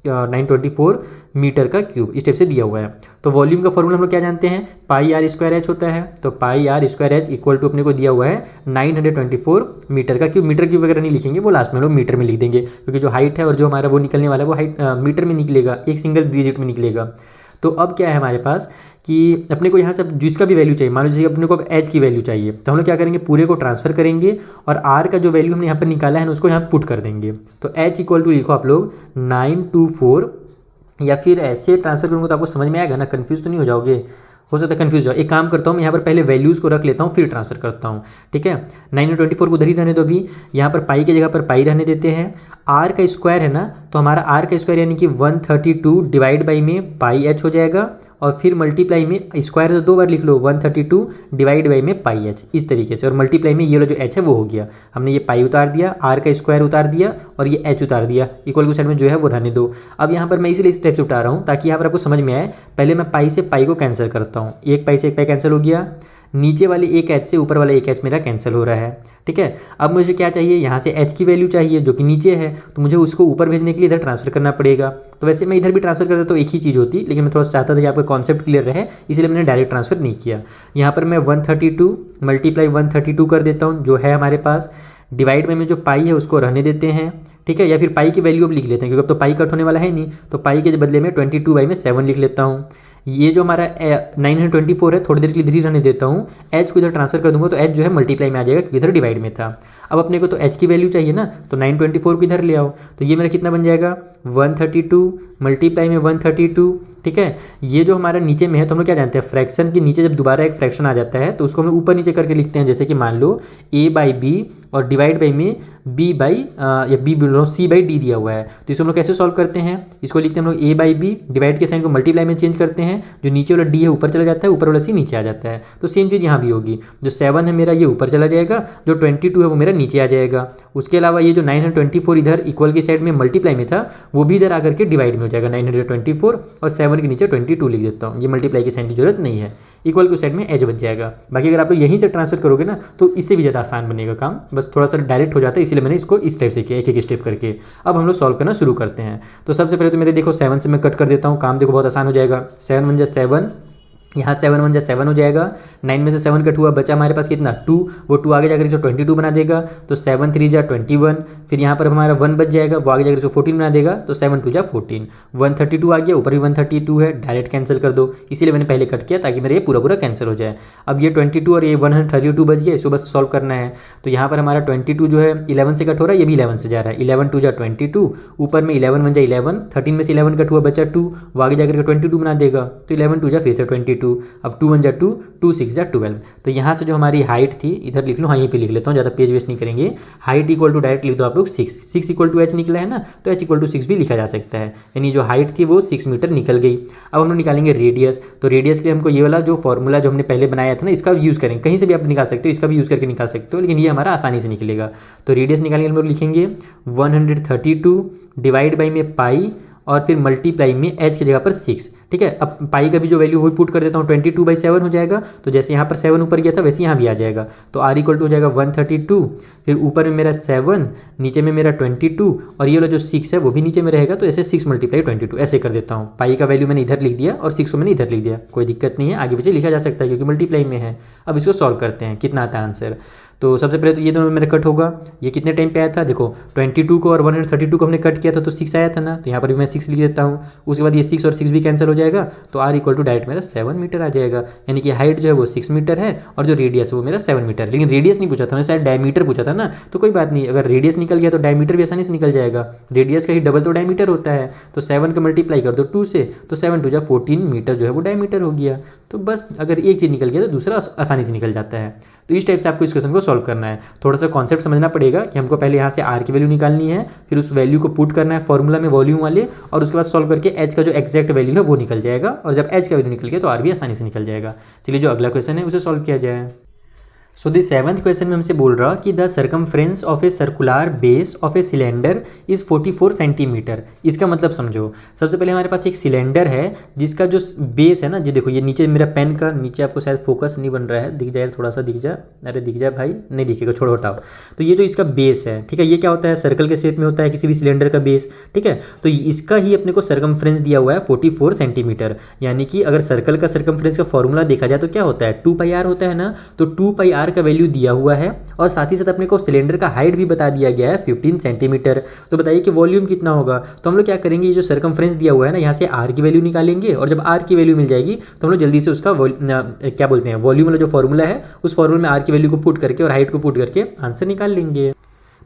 924 मीटर का क्यूब, इस टाइप से दिया हुआ है। तो वॉल्यूम का फॉर्मूला हम लोग क्या जानते हैं, पाई आर स्क्वायर एच होता है। तो pi R square H equal to अपने को दिया हुआ है 924 मीटर का क्यूब। मीटर क्यूब वगैरह नहीं लिखेंगे, वो लास्ट में लोग मीटर में लिख देंगे, क्योंकि जो हाइट है और जो हमारा वो निकलने वाला है वो हाइट मीटर में निकलेगा, एक सिंगल डिजिट में निकलेगा। तो अब क्या है हमारे पास कि अपने को यहाँ से जिसका भी वैल्यू चाहिए, मान लो जैसे अपने को अब एच की वैल्यू चाहिए, तो हम लोग क्या करेंगे, पूरे को ट्रांसफर करेंगे और आर का जो वैल्यू हमने यहाँ पर निकाला है ना उसको यहाँ पुट कर देंगे। तो एच इक्वल टू लिखो आप लोग 924, या फिर ऐसे ट्रांसफर करूँगा तो आपको समझ में आएगा ना, कन्फ्यूज़ तो नहीं हो जाओगे, हो सकता है कन्फ्यूज हो। एक काम करता हूँ मैं यहाँ पर पहले वैल्यूज़ को रख लेता हूँ फिर ट्रांसफर करता हूँ, ठीक है। 924 को उधर ही रहने दो अभी, यहाँ पर पाई की जगह पर पाई रहने देते हैं। आर का स्क्वायर है ना, तो हमारा आर का स्क्वायर यानी कि 132 डिवाइड बाई में पाई एच हो जाएगा, और फिर मल्टीप्लाई में स्क्वायर तो 2 बार लिख लो, 132 डिवाइड बाई में पाई एच, इस तरीके से, और मल्टीप्लाई में ये जो एच है वो हो गया। हमने ये पाई उतार दिया, आर का स्क्वायर उतार दिया और ये एच उतार दिया, इक्वल को साइड में जो है वो रहने दो। अब यहाँ पर मैं इसलिए स्टेप से उठा रहा हूँ ताकि यहाँ पर आपको समझ में आए। पहले मैं पाई से पाई को कैंसिल करता हूँ, एक पाई से एक पाई कैंसिल हो गया, नीचे वाले एक एच से ऊपर वाला एक एच मेरा कैंसिल हो रहा है, ठीक है। अब मुझे क्या चाहिए, यहाँ से एच की वैल्यू चाहिए जो कि नीचे है, तो मुझे उसको ऊपर भेजने के लिए इधर ट्रांसफर करना पड़ेगा। तो वैसे मैं इधर भी ट्रांसफर करता तो एक ही चीज़ होती, लेकिन मैं थोड़ा सा चाहता था कि आपका कॉन्सेप्ट क्लियर रहे, इसलिए मैंने डायरेक्ट ट्रांसफर नहीं किया। यहाँ पर मैं 132 मल्टीप्लाई 132 कर देता हूँ जो है हमारे पास, डिवाइड में जो पाई है उसको रहने देते हैं, ठीक है, या फिर पाई की वैल्यू अब लिख लेते हैं क्योंकि अब तो पाई कट होने वाला है नहीं, तो पाई के बदले में 22/7 लिख लेता हूँ। ये जो हमारा 924 है थोड़ी देर के लिए इधर ही रहने देता हूँ, एच को इधर ट्रांसफर कर दूंगा तो एच जो है मल्टीप्लाई में आ जाएगा क्योंकि इधर डिवाइड में था। अब अपने को तो एच की वैल्यू चाहिए ना, तो 924 को इधर ले आओ, तो ये मेरा कितना बन जाएगा 132 मल्टीप्लाई में 132, ठीक है। ये जो हमारा नीचे में है तो हम लोग क्या जानते हैं, फ्रैक्शन के नीचे जब दोबारा एक फ्रैक्शन आ जाता है तो उसको हम लोग ऊपर नीचे करके लिखते हैं, जैसे कि मान लो a/b और डिवाइड बाई में c/d दिया हुआ है, तो इसको हम लोग कैसे सॉल्व करते हैं, इसको लिखते हैं हम लोग a/b, डिवाइड के साइन को मल्टीप्लाई में चेंज करते हैं, जो नीचे वाला d है ऊपर चला जाता है, ऊपर वाला c नीचे आ जाता है। तो सेम चीज़ यहाँ भी होगी, जो 7 है मेरा ये ऊपर चला जाएगा, जो 22 है वो मेरा नीचे आ जाएगा। उसके अलावा ये जो 924 इधर इक्वल की साइड में मल्टीप्लाई में था वो भी इधर आकर के डिवाइड में हो जाएगा, 924 और 7 के नीचे 22 लिख देता हूँ, ये मल्टीप्लाई की साइन की जरूरत नहीं है, इक्वल की साइड में एच बच जाएगा। बाकी अगर आप लोग यहीं से ट्रांसफर करोगे ना तो इससे भी ज़्यादा आसान बनेगा काम, बस थोड़ा सा डायरेक्ट हो जाता है, इसलिए मैंने इसको इस टाइप से किया, एक एक स्टेप करके। अब हम लोग सॉल्व करना शुरू करते हैं। तो सबसे पहले तो मेरे देखो 7 से मैं कट कर देता हूँ, काम देखो बहुत आसान हो जाएगा। 7 1 जा 7, यहाँ 7 1 जा 7 हो जाएगा, 9 में से 7 कट हुआ, बचा हमारे पास कितना 2, वो 2 आगे जाकर इसको 22 बना देगा, तो 7 3 जा 21, फिर यहाँ पर हमारा 1 बच जाएगा, वो आगे जाकर इसको 14 बना देगा, तो 7 2 जा 14, 132 आ गया, ऊपर भी 132 है, डायरेक्ट कैंसिल कर दो, इसीलिए मैंने पहले कट किया ताकि मेरा ये पूरा कैंसिल हो जाए। अब ये 22 और ये 132 बच गया, इसको बस सॉल्व करना है। तो यहाँ पर हमारा 22 जो है 11 से कट हो रहा है, ये भी 11 से जा रहा है, 11 2 जा 22, ऊपर में 11 1 जा 11, 13 में से 11 कट हुआ, बचा 2, वो आगे जाकर 22 बना देगा, तो 11 2 जा फिर से 22, अब 2 1 जा 2, 2 6 जा 12। तो यहाँ से जो हमारी हाइट थी इधर लिख लो, हाँ यहीं पे लिख लेता हूँ, ज़्यादा पेज वेस्ट नहीं करेंगे। हाइट इक्वल टू डायरेक्ट लिख दो आप लोग 6 इक्वल टू एच निकला है ना, तो एच इक्वल टू 6 भी लिखा जा सकता है, यानी जो हाइट थी वो 6 मीटर निकल गई। अब हम लोग निकालेंगे रेडियस, तो रेडियस के लिए हमको ये वाला जो फॉर्मूला जो हमने पहले बनाया था ना इसका यूज़ करेंगे, कहीं से भी आप निकाल सकते हो, इसका भी यूज़ करके निकाल सकते हो, लेकिन ये हमारा आसानी से निकलेगा। तो रेडियस निकालेंगे हम लोग लिखेंगे 132 डिवाइड बाई में पाई और फिर मल्टीप्लाई में एच की जगह पर 6, ठीक है। अब पाई का भी जो वैल्यू वही पुट कर देता हूँ, 22/7 हो जाएगा, तो जैसे यहाँ पर 7 ऊपर गया था वैसे यहाँ भी आ जाएगा, तो आर इक्वल टू हो जाएगा 132, फिर ऊपर में मेरा 7, नीचे में मेरा 22 और ये वाला जो 6 है वो भी नीचे में रहेगा, तो ऐसे 6 × 22 ऐसे कर देता हूँ। पाई का वैल्यू मैंने इधर लिख दिया और 6 को मैंने इधर लिख दिया, कोई दिक्कत नहीं है, आगे पीछे लिखा जा सकता है क्योंकि मल्टीप्लाई में है। अब इसको सॉल्व करते हैं, कितना आता है आंसर। तो सबसे पहले तो ये दोनों मेरा कट होगा, ये कितने टाइम पे आया था, देखो 22 को और 132 को हमने कट किया था तो 6 आया था ना, तो यहाँ पर भी मैं 6 लिख देता हूँ। उसके बाद ये 6 और 6 भी कैंसिल हो जाएगा, तो आर इक्वल टू डायरेक्ट मेरा 7 मीटर आ जाएगा, यानी कि हाइट जो है वो 6 मीटर है और जो रेडियस है वो मेरा 7 मीटर। लेकिन रेडियस नहीं पूछा था, मैंने शायद डायमीटर पूछा था ना, तो कोई बात नहीं, अगर रेडियस निकल गया तो डायमीटर भी आसानी से निकल जाएगा, रेडियस का ही डबल तो डायमीटर होता है, तो 7 का मल्टीप्लाई कर दो 2 से, तो 7 2 जा 14 मीटर जो है वो डायमीटर हो गया। तो बस अगर एक चीज़ निकल गया तो दूसरा आसानी से निकल जाता है। तो इस टाइप से आपको इस क्वेश्चन को सॉल्व करना है। थोड़ा सा कॉन्सेप्ट समझना पड़ेगा कि हमको पहले यहाँ से आर की वैल्यू निकालनी है, फिर उस वैल्यू को पुट करना है फॉर्मूला में वॉल्यूम वाले, और उसके बाद सॉल्व करके एच का जो एक्जैक्ट वैल्यू है वो निकल जाएगा, और जब एच का वैल्यू निकल गया तो आर भी आसानी से निकल जाएगा। चलिए जो अगला क्वेश्चन है उसे सॉल्व किया जाए। सो द 7th क्वेश्चन में हमसे बोल रहा कि the circumference of a circular base of a cylinder is 44 centimetre. इसका मतलब समझो, सबसे पहले हमारे पास एक सिलेंडर है जिसका जो बेस है ना, जी देखो ये नीचे मेरा पेन का नीचे आपको शायद फोकस नहीं बन रहा है, दिख जाए थोड़ा सा, दिख जाए, अरे दिख जाए भाई, नहीं दिखेगा, छोड़ो हटाओ। तो ये जो इसका बेस है, ठीक है, ये क्या होता है, सर्कल के शेप में होता है किसी भी सिलेंडर का बेस, ठीक है। तो इसका ही अपने को सर्कमफ्रेंस दिया हुआ है 44 सेंटीमीटर, यानी कि अगर सर्कल का सर्कमफ्रेंस का फॉर्मूला देखा जाए तो क्या होता है 2πr होता है ना, तो 2πr आर का वैल्यू दिया हुआ है और साथ ही साथ अपने को सिलेंडर का हाइट भी बता दिया गया है 15 सेंटीमीटर। तो बताइए कि वॉल्यूम कितना होगा। तो हम लोग क्या करेंगे, ये जो सर्कमफ्रेंस दिया हुआ है ना, यहाँ से आर की वैल्यू निकालेंगे और जब आर की वैल्यू मिल जाएगी तो हम लोग जल्दी से उसका क्या बोलते हैं वॉल्यूम वाला जो फॉर्मूला है उस फॉर्मूले में आर की वैल्यू को पुट करके और हाइट को पुट करके आंसर निकाल लेंगे।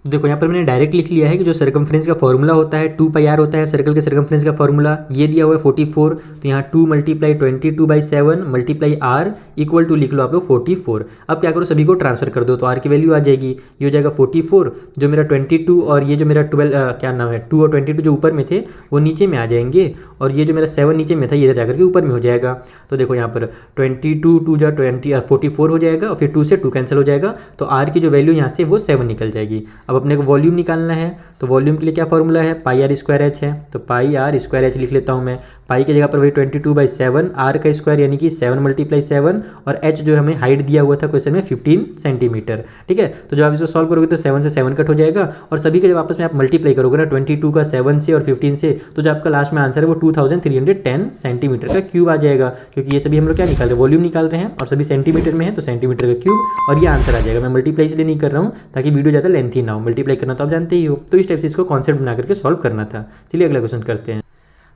देखो यहाँ पर मैंने डायरेक्ट लिख लिया है कि जो सर्कमफ्रेंस का फॉर्मूला होता है 2πr होता है सर्कल के सर्कमफ्रेंस का फॉर्मूला, ये दिया हुआ है 44। तो यहाँ 2 × 22/7 × r इक्वल टू लिख लो आप लोग 44। अब क्या करो, सभी को ट्रांसफर कर दो तो r की वैल्यू आ जाएगी, ये हो जाएगा 44, जो मेरा 22 और ये जो मेरा 12 क्या नाम है 2 और 22 जो ऊपर में थे वो नीचे में आ जाएंगे और ये जो मेरा 7 नीचे में था ये इधर जाकर के ऊपर में हो जाएगा। तो देखो यहाँ पर 22 2 जा 44 हो जाएगा और फिर 2 से 2 कैंसिल हो जाएगा, तो r की जो वैल्यू यहाँ से वो 7 निकल जाएगी। अब अपने को वॉल्यूम निकालना है, तो वॉल्यूम के लिए क्या फॉर्मूला है, πr² है, तो πr² लिख लेता हूँ मैं। पाई की जगह पर वही 22/7, r का स्क्वायर यानी कि 7 × 7 और h जो हमें हाइट दिया हुआ था क्वेश्चन में 15 सेंटीमीटर। ठीक है, तो जब आप इसको सॉल्व करोगे तो 7 से 7 कट हो जाएगा और सभी के जब आपस में आप मल्टीप्लाई करोगे ना 22 का 7 से और 15 से, तो जो आपका लास्ट में आंसर है वो 2310 सेंटीमीटर का क्यूब आ जाएगा, क्योंकि ये सभी हम लोग क्या निकाल रहे हैं, वॉल्यूम निकाल रहे हैं और सभी सेंटीमीटर में है तो सेंटीमीटर का क्यूब और ये आंसर आ जाएगा। मैं मल्टीप्लाई इसलिए नहीं कर रहा हूँ ताकि वीडियो ज़्यादा लेंथी ना हो, मल्टीप्लाई करना तो आप जानते ही हो। तो इस टाइप से इसको कॉन्सेप्ट बना करके सॉल्व करना था। चलिए अगला क्वेश्चन करते हैं।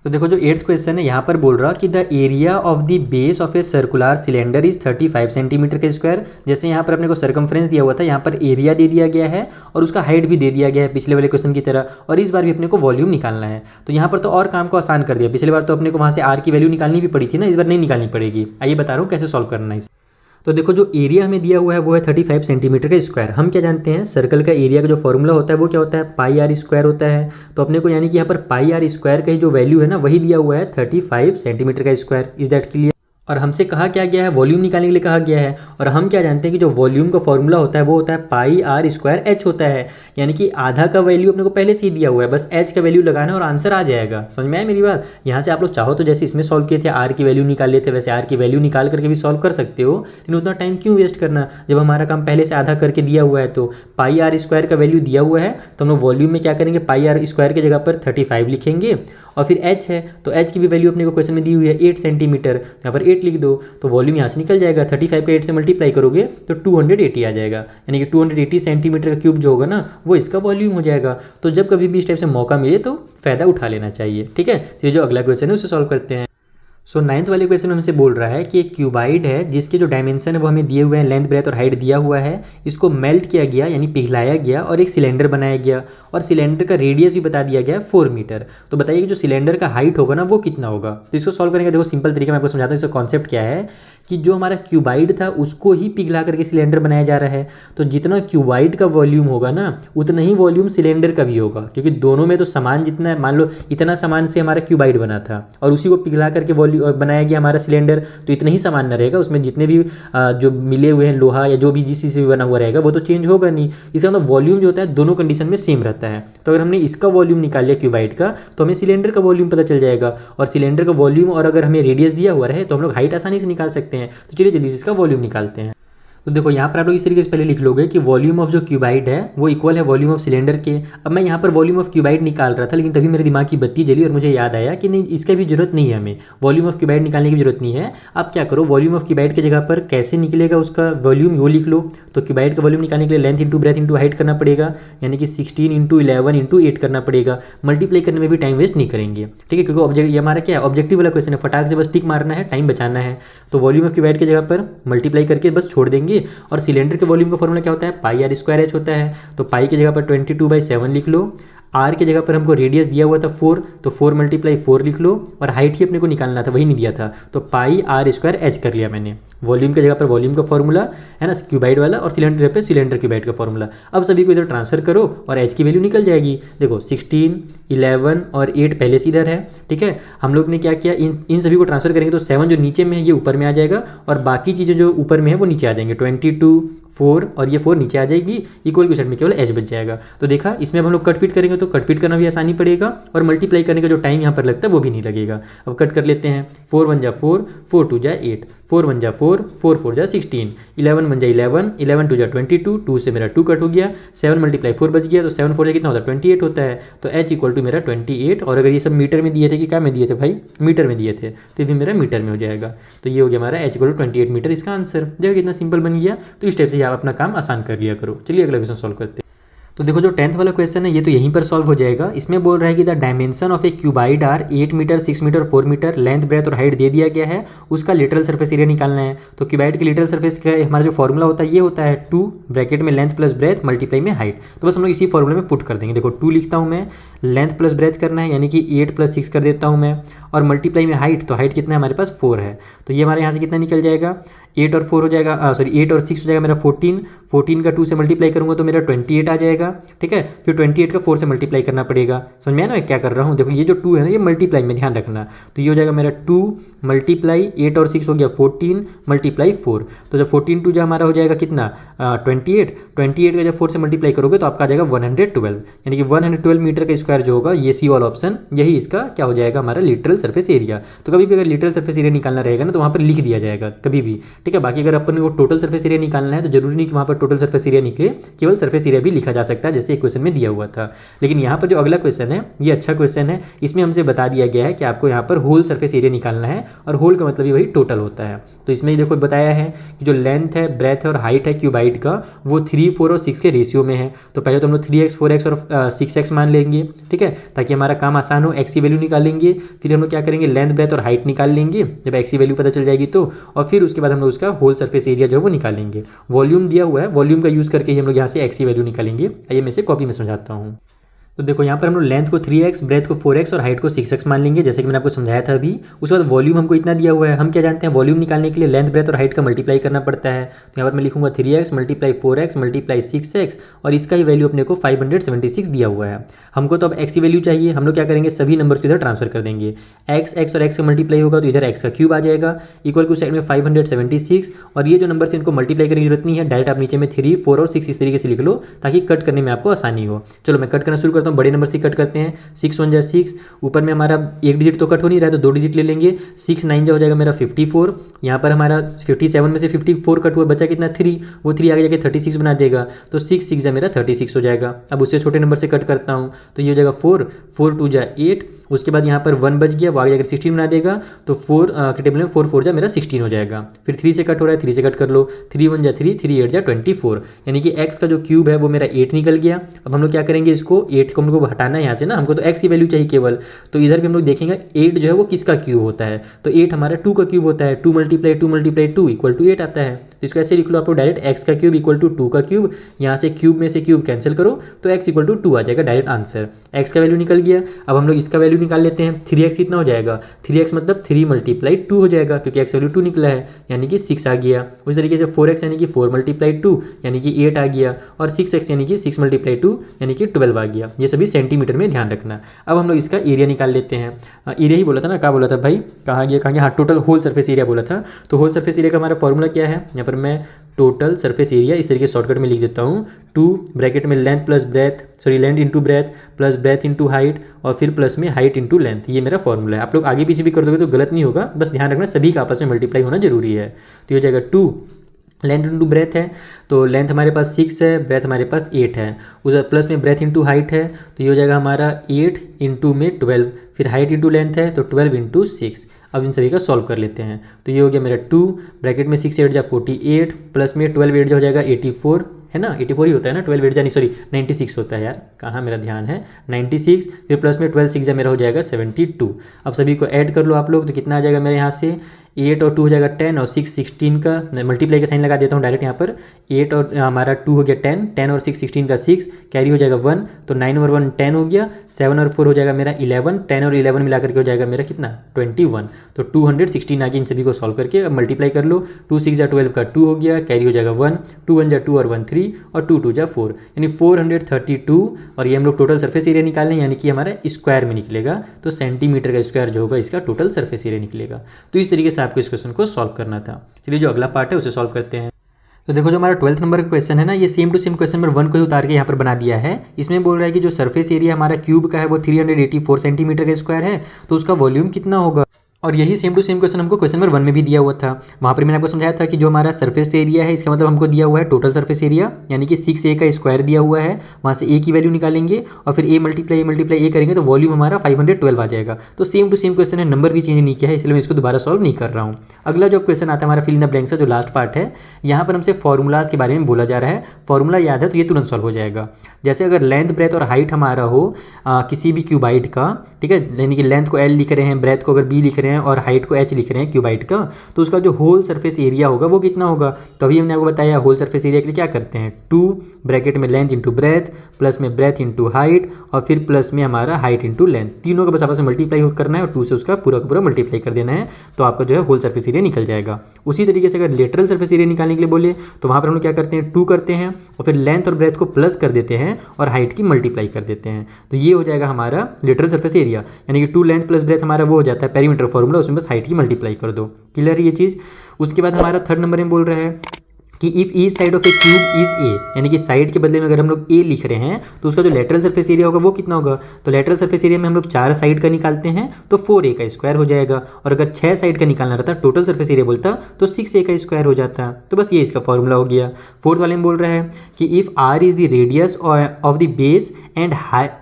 तो देखो जो 8th क्वेश्चन है यहाँ पर बोल रहा कि the area of the base of a circular cylinder is 35 centimetre के स्क्वायर। जैसे यहाँ पर अपने को सर्कमफ्रेंस दिया हुआ था, यहाँ पर एरिया दे दिया गया है और उसका हाइट भी दे दिया गया है पिछले वाले क्वेश्चन की तरह, और इस बार भी अपने को वॉल्यूम निकालना है। तो यहाँ पर तो और काम को आसान कर दिया, पिछले बार तो अपने को वहाँ से आर की वैल्यू निकालनी भी पड़ी थी ना, इस बार नहीं निकालनी पड़ेगी। आइए बता रहा हूँ कैसे सॉल्व करना है। तो देखो जो एरिया हमें दिया हुआ है वो है 35 सेंटीमीटर का स्क्वायर। हम क्या जानते हैं, सर्कल का एरिया का जो फॉर्मूला होता है वो क्या होता है, πr² होता है। तो अपने को यानी कि यहाँ पर πr² का ही जो वैल्यू है ना वही दिया हुआ है 35 सेंटीमीटर का स्क्वायर। Is that clear. और हमसे कहा क्या गया है, वॉल्यूम निकालने के लिए कहा गया है, और हम क्या जानते हैं कि जो वॉल्यूम का फॉर्मूला होता है वो होता है πr²h होता है, यानी कि आधा का वैल्यू अपने को पहले से ही दिया हुआ है, बस h का वैल्यू लगाना और आंसर आ जाएगा। समझ में आया मेरी बात। यहाँ से आप लोग चाहो तो जैसे इसमें सॉल्व किए थे r की वैल्यू निकाल लेते, वैसे r की वैल्यू निकाल करके भी सॉल्व कर सकते हो, लेकिन उतना टाइम क्यों वेस्ट करना जब हमारा काम पहले से आधा करके दिया हुआ है। तो πr² का वैल्यू दिया हुआ है तो हम लोग वॉल्यूम में क्या करेंगे, πr² की जगह पर 35 लिखेंगे और फिर h है तो h की भी वैल्यू अपने को क्वेश्चन में दी हुई है 8 सेंटीमीटर, यहाँ पर 8 लिख दो तो वॉल्यूम यहाँ से निकल जाएगा। 35 का 8 से मल्टीप्लाई करोगे तो 280 आ जाएगा, यानी कि 280 सेंटीमीटर का क्यूब जो होगा ना वो इसका वॉल्यूम हो जाएगा। तो जब कभी भी इस टाइप से मौका मिले तो फ़ायदा उठा लेना चाहिए। ठीक है, तो ये जो अगला क्वेश्चन है उसे सॉल्व करते हैं। सो 9th वाले क्वेश्चन में हमसे बोल रहा है कि एक क्यूबाइड है जिसके जो डायमेंशन है वो हमें दिए हुए हैं, लेंथ ब्रेथ और हाइट दिया हुआ है। इसको मेल्ट किया गया यानी पिघलाया गया और एक सिलेंडर बनाया गया और सिलेंडर का रेडियस भी बता दिया गया 4 मीटर। तो बताइए कि जो सिलेंडर का हाइट होगा ना वो कितना होगा। तो इसको सॉल्व करने का देखो सिंपल तरीका मैं आपको समझाता हूँ। इसका कॉन्सेप्ट क्या है कि जो हमारा क्यूबाइड था उसको ही पिघला करके सिलेंडर बनाया जा रहा है, तो जितना क्यूबाइड का वॉल्यूम होगा ना उतना ही वॉल्यूम सिलेंडर का भी होगा, क्योंकि दोनों में तो समान जितना है। मान लो इतना सामान से हमारा क्यूबाइड बना था और उसी को पिघला करके वॉल्यूम बनाया गया हमारा सिलेंडर, तो इतना ही सामान न रहेगा, उसमें जितने भी जो मिले हुए हैं लोहा या जो भी जिस चीज़ से भी बना हुआ रहेगा वो तो चेंज होगा नहीं। इसका मतलब वॉल्यूम जो होता है दोनों कंडीशन में सेम रहता है। तो अगर हमने इसका वॉल्यूम निकाल लिया क्यूबाइड का तो हमें सिलेंडर का वॉल्यूम पता चल जाएगा, और सिलेंडर का वॉल्यूम और अगर हमें रेडियस दिया हुआ रहे तो हम लोग हाइट आसानी से निकाल सकते हैं। तो चलिए जल्दी से इसका वॉल्यूम निकालते हैं। तो देखो यहाँ पर आप लोग इस तरीके से पहले लिख लोगे कि वॉल्यूम ऑफ जो क्यूबाइड है वो इक्वल है वॉल्यूम ऑफ सिलेंडर के। अब मैं यहाँ पर वॉल्यूम ऑफ क्यूबाइड निकाल रहा था, लेकिन तभी मेरे दिमाग की बत्ती जली और मुझे याद आया कि नहीं इसका भी जरूरत नहीं है, हमें वॉल्यूम ऑफ क्यूबाइड निकालने की जरूरत नहीं है। आप क्या करो, वॉल्यूम ऑफ क्यूबाइड की जगह पर कैसे निकलेगा उसका वॉल्यूम वो लिख लो। तो क्यूबाइड का वॉल्यूम निकालने के लिए length into breadth into height करना पड़ेगा, यानी कि 16 × 11 × 8 करना पड़ेगा। मल्टीप्लाई करने में भी टाइम वेस्ट नहीं करेंगे, ठीक है, क्योंकि ये हमारा क्या है ऑब्जेक्टिव वाला क्वेश्चन है, फटाक से बस टिक मारना है, टाइम बचाना है। तो वॉल्यूम ऑफ क्यूबाइड की जगह पर मल्टीप्लाई करके बस छोड़ देंगे। और सिलेंडर के वॉल्यूम का फॉर्मूला क्या होता है, πr² होता है। तो पाई की जगह पर 22/7 लिख लो। आर की जगह पर हमको रेडियस दिया हुआ था 4, तो 4 × 4 लिख लो, और हाइट ही अपने को निकालना था, वही नहीं दिया था, तो πr² कर लिया मैंने। वॉल्यूम की जगह पर वॉल्यूम का फॉर्मूला है ना क्यूबाइड वाला, और सिलेंडर पे सिलेंडर क्यूबाइड का फॉर्मूला। अब सभी को इधर ट्रांसफर करो और एच की वैल्यू निकल जाएगी। देखो 16, 11 और 8 पहले से इधर है, ठीक है। हम लोग ने क्या किया, इन सभी को ट्रांसफर करेंगे तो 7 जो नीचे में है ये ऊपर में आ जाएगा, और बाकी चीज़ें जो ऊपर में है वो नीचे आ जाएंगे। 22, 4 और ये 4 नीचे आ जाएगी, इक्वल की साइड में केवल एच बच जाएगा। तो देखा, इसमें अब हम लोग कट पीट करेंगे तो कट पीट करना भी आसानी पड़ेगा, और मल्टीप्लाई करने का जो टाइम यहाँ पर लगता है वो भी नहीं लगेगा। अब कट कर लेते हैं, 4 × 1 = 4, 4 × 2 = 8, 4 1 जा 4, 4 4 जा 16, 11 1 जा 11, 11 2 जा 22, 2 से मेरा 2 कट हो गया, 7 मल्टीप्लाई 4 बच गया, तो 7 4 जा कितना होता है 28 होता है। तो h इक्वल टू मेरा 28। और अगर ये सब मीटर में दिए थे कि क्या में दिए थे भाई, मीटर में दिए थे, तो ये भी मेरा मीटर में हो जाएगा। तो ये हो गया हमारा h इक्वल टू 28 मीटर इसका आंसर। देखो कितना सिंपल बन गया। तो इस टाइप से आप अपना काम आसान कर लिया करो। चलिए अगला क्वेश्चन सॉल्व करते हैं। तो देखो जो 10th वाला क्वेश्चन है ये तो यहीं पर सॉल्व हो जाएगा। इसमें बोल रहा है कि the dimension of a cuboid are 8 metre, 6 metre, 4 metre, length breadth और हाइट दे दिया गया है, उसका लिटरल सरफेस एरिया निकालना है। तो क्यूबाइड के लिटरल सरफेस का हमारा जो फॉर्मूला होता है ये होता है 2 ब्रैकेट में लेंथ प्लस ब्रेथ मल्टीप्लाई में हाइट। तो बस हम लोग इसी फॉर्मूले में पुट कर देंगे। देखो 2 लिखता हूँ मैं, लेंथ प्लस ब्रेथ करना है यानी कि 8 + 6 कर देता हूँ मैं, और मल्टीप्लाई में हाइट, तो हाइट कितना है हमारे पास 4 है। तो ये हमारे यहाँ से कितना निकल जाएगा, 8 और 4 हो जाएगा, सॉरी 8 और 6 हो जाएगा मेरा 14, 14 का 2 से मल्टीप्लाई करूँगा तो मेरा 28 आ जाएगा। ठीक है, फिर 28 का 4 से मल्टीप्लाई करना पड़ेगा। समझ में आया ना मैं क्या कर रहा हूँ। देखो ये जो 2 है ना ये मल्टीप्लाई में ध्यान रखना। तो ये हो जाएगा मेरा 2 मल्टीप्लाई 8 और 6 हो गया 14 मल्टीप्लाई 4। तो जब 14 2 जो हमारा हो जाएगा कितना 28, 28 का जब 4 से मल्टीप्लाई करोगे तो आपका आ जाएगा 112, यानी कि 112 मीटर का स्क्वायर जो होगा ये सी वाला ऑप्शन, यही इसका क्या हो जाएगा हमारा लिटरल सरफेस एरिया। तो कभी भी अगर लिटरल सरफेस एरिया निकालना रहेगा ना तो वहाँ पर लिख दिया जाएगा कभी भी। ठीक है, बाकी अगर अपन को टोटल सरफेस एरिया निकालना है तो जरूरी नहीं कि वहाँ पर टोटल सरफेस एरिया निकले, केवल सरफेस एरिया भी लिखा जा सकता है जैसे एक क्वेश्चन में दिया हुआ था। लेकिन यहाँ पर जो अगला क्वेश्चन है ये अच्छा क्वेश्चन है। इसमें हमसे बता दिया गया है कि आपको यहाँ पर होल सरफेस एरिया निकालना है, और होल का मतलब ही वही टोटल होता है। तो इसमें ही देखो बताया है कि जो लेंथ है, ब्रेथ है और हाइट है क्यूबाइड का वो 3, 4 और 6 के रेशियो में है। तो पहले तो हम लोग 3x, 4x और 6x मान लेंगे। ठीक है, ताकि हमारा काम आसान हो। x की वैल्यू निकालेंगे, फिर हम लोग क्या करेंगे लेंथ, ब्रेथ और हाइट निकाल लेंगे जब x की वैल्यू पता चल जाएगी तो, और फिर उसके बाद हम लोग उसका होल सरफेस एरिया जो है वो निकालेंगे। वॉल्यूम दिया हुआ है, वॉल्यूम का यूज़ करके ही हम लोग यहाँ से x की वैल्यू निकालेंगे। आइए मैं इसे कॉपी में समझाता हूँ। तो देखो यहाँ पर हम लोग लेंथ को 3x, ब्रेथ को 4x और हाइट को 6x मान लेंगे जैसे कि मैंने आपको समझाया था अभी। उसके बाद वॉल्यूम हमको इतना दिया हुआ है, हम क्या जानते हैं वॉल्यूम निकालने के लिए लेंथ, ब्रेथ और हाइट का मल्टीप्लाई करना पड़ता है। तो यहाँ पर मैं लिखूंगा 3x multiply 4x multiply 6x, और इसका ही वैल्यू अपने को 576 दिया हुआ है। हमको तो अब x की वैल्यू चाहिए। हम लोग क्या करेंगे सभी नंबर्स को इधर ट्रांसफर कर देंगे। x और x का मल्टीप्लाई होगा तो इधर x का क्यूब आ जाएगा, इक्वल टू साइड में 576, और ये जो नंबर से इनको मल्टीप्लाई करने की जरूरत नहीं है, डायरेक्ट आप नीचे में 3, 4 और 6 इस तरीके से लिख लो ताकि कट करने में आपको आसानी हो। चलो मैं कट करना शुरू करता हूँ, बड़े नंबर से कट करते हैं। 6 1 जा 6, ऊपर में हमारा एक डिजिट तो कट हो नहीं रहा है तो 2 डिजिट ले लेंगे। 6 9 जा हो जाएगा मेरा 54, यहाँ पर हमारा 57 में से 54 कट हुआ, बचा कितना 3, वो 3 आगे जाके 36 बना देगा। तो 6 6 जा मेरा 36 हो जाएगा। अब उससे छोटे नंबर से कट करता हूँ तो ये हो जाएगा 4, 4 2 जा 8, उसके बाद यहाँ पर 1 बच गया, वो आगे जाकर 16 बना देगा। तो 4 के टेबल में 4 4 जा मेरा 16 हो जाएगा। फिर 3 से कट हो रहा है, 3 से कट कर लो, 3 1 जा 3, 3 8 जा 24, यानी कि x का जो क्यूब है वो मेरा 8 निकल गया। अब हम लोग क्या करेंगे इसको 8 को हम लोग को हटाना है यहाँ से ना, हमको तो x की वैल्यू चाहिए केवल। तो इधर भी हम लोग देखेंगे 8 जो है वो किसका क्यूब होता है, तो 8 हमारा 2 का क्यूब होता है। 2 मल्टीप्लाई 2 इक्वल टू 8 आता है। तो इसको ऐसे लिख लो आप डायरेक्ट, x का क्यूब इक्वल टू 2 का क्यूब, यहाँ से क्यूब में से क्यूब कैंसिल करो तो x इक्वल टू 2 आ जाएगा डायरेक्ट आंसर। x का वैल्यू निकल गया। अब हम लोग इसका वैल्यू निकाल लेते हैं। 3x कितना हो जाएगा, 3x मतलब 3 मल्टीप्लाई 2 हो जाएगा क्योंकि x वैल्यू 2 निकला है, यानी कि 6 आ गया। उस तरीके से 4x यानी कि 4 मल्टीप्लाई 2 यानी कि 8 आ गया, और 6x यानी कि 6 मल्टीप्लाई 2 यानी कि 12 आ गया। ये सभी सेंटीमीटर में ध्यान रखना। अब हम लोग इसका एरिया निकाल लेते हैं। एरिया ही बोला था ना, क्या बोला था भाई, कहाँ गया, हाँ टोटल होल सरफेस एरिया बोला था। तो होल सरफेस एरिया का हमारा फॉर्मूला क्या है, यहाँ पर मैं टोटल सरफेस एरिया इस तरीके शॉर्टकट में लिख देता हूँ। 2 ब्रैकेट में length plus breadth, sorry length into breadth plus breadth into height, और फिर प्लस में हाइट इंटू लेंथ। ये मेरा फॉर्मूला है। आप लोग आगे पीछे भी कर दोगे तो गलत नहीं होगा, बस ध्यान रखना सभी का आपस में मल्टीप्लाई होना जरूरी है। तो ये हो जाएगा 2 लेंथ इंटू ब्रेथ है, तो लेंथ हमारे पास 6 है, ब्रेथ हमारे पास 8 है, उस प्लस में ब्रेथ इंटू हाइट है तो ये हो जाएगा हमारा 8 इंटू में 12, फिर हाइट इंटू लेंथ है तो 12 इंटू 6। अब इन सभी का सॉल्व कर लेते हैं। तो ये हो गया मेरा 2 ब्रैकेट में 6 8 जा 48, प्लस में 12 8 जा हो जाएगा 84, है ना, 84 ही होता है ना, 12 8 जा नहीं सॉरी 96 होता है यार, कहाँ मेरा ध्यान है, 96, फिर प्लस में 12 6 जा मेरा हो जाएगा 72। अब सभी को ऐड कर लो आप लोग तो कितना आ जाएगा मेरे यहाँ से, 8 और 2 हो जाएगा 10, और 6 16 का मल्टीप्लाई का साइन लगा देता हूँ डायरेक्ट यहाँ पर। 8 और हमारा 2 हो गया 10, 10 और 6 16 का 6, कैरी हो जाएगा 1, तो 9 और 1 10 हो गया, 7 और 4 हो जाएगा मेरा 11, 10 और 11 मिला करके हो जाएगा मेरा कितना 21। तो 216 आगे इन सभी को सॉल्व करके अब मल्टीप्लाई कर लो। 2 6 जा 12 का 2 हो गया, कैरी हो जाएगा 1, 2 1 जा 2 और 1 3, और 2 2 जा 4, यानी 432। और ये हम लोग टोटल सरफेस एरिया निकाल लें, यानी कि हमारा स्क्वायर में निकलेगा, तो सेंटीमीटर का स्क्वायर जो होगा इसका टोटल सरफेस एरिया निकलेगा। तो इस तरीके से आपको इस क्वेश्चन को सॉल्व करना था। चलिए जो अगला पार्ट है उसे सॉल्व करते हैं। तो देखो जो हमारा 12th नंबर का क्वेश्चन है ना, ये same to same question number 1 को ही उतार के यहाँ पर बना दिया है। इसमें बोल रहा है कि जो सरफेस एरिया हमारा क्यूब का है वो 384 सेंटीमीटर का स्क्वायर है, तो उसका वॉल्यूम कितना होगा। और यही सेम टू सेम क्वेश्चन हमको क्वेश्चन नंबर 1 में भी दिया हुआ था। वहाँ पर मैंने आपको समझाया था कि जो हमारा सरफेस एरिया है इसका मतलब हमको दिया हुआ है टोटल सरफेस एरिया, यानी कि 6a का स्क्वायर दिया हुआ है, वहाँ से a की वैल्यू निकालेंगे और फिर a मल्टीप्लाई a करेंगे तो वॉल्यूम हमारा 512 आ जाएगा। तो सेम टू सेम क्वेश्चन है, नंबर भी चेंज नहीं किया है, इसलिए मैं इसको दोबारा सॉल्व नहीं कर रहा हूँ। अगला जो क्वेश्चन आता है हमारा फिल इन द ब्लैंक्स का जो लास्ट पार्ट है, यहाँ पर हमसे फॉर्मूलाज के बारे में बोला जा रहा है। फॉर्मूला याद है तो ये तुरंत सॉल्व हो जाएगा। जैसे अगर लेंथ ब्रेथ और हाइट हमारा हो किसी भी क्यूबाइड का, ठीक है, यानी कि लेंथ को l लिख रहे हैं, ब्रेथ को अगर b लिख रहे हैं और हाइट को h लिख रहे हैं क्यूबाइड का, तो उसका जो होल सरफेस एरिया होगा वो कितना होगा। तो अभी हमने आपको बताया होल सरफेस एरिया के लिए क्या करते हैं, 2 ब्रैकेट में लेंथ इंटू ब्रेथ प्लस में ब्रेथ इंटू हाइट और फिर प्लस में हमारा हाइट इंटू लेंथ, तीनों का बस आपस में मल्टीप्लाई करना है और 2 से उसका पूरा का पूरा मल्टीप्लाई कर देना है, तो आपका जो है होल सरफेस एरिया निकल जाएगा। उसी तरीके से अगर लेटरल सरफेस एरिया निकालने के लिए बोले तो वहाँ पर हम लोग क्या करते हैं, 2 करते हैं और फिर लेंथ और ब्रेथ को प्लस कर देते हैं और हाइट की मल्टीप्लाई कर देते हैं, तो ये हो जाएगा हमारा लेटरल सरफेस एरिया, यानी कि 2 लेंथ प्लस ब्रेथ हमारा वो हो जाता है पेरीमीटर फॉर्मूला, उसमें बस हाइट की मल्टीप्लाई कर दो। क्लियर है ये चीज़। उसके बाद हमारा थर्ड नंबर में बोल रहा है कि if each side of A cube is a, यानी कि साइड के बदले में अगर हम लोग ए लिख रहे हैं तो उसका जो लेटरल सरफेस एरिया होगा वो कितना होगा। तो लेटरल सरफेस एरिया में हम लोग 4 साइड का निकालते हैं तो 4a का स्क्वायर हो जाएगा, और अगर 6 साइड का निकालना रहता टोटल सरफेस एरिया बोलता तो 6a का स्क्वायर हो जाता। तो बस ये इसका फॉर्मूला हो गया। फोर्थ वाले में बोल रहा है कि if r is the radius of the base and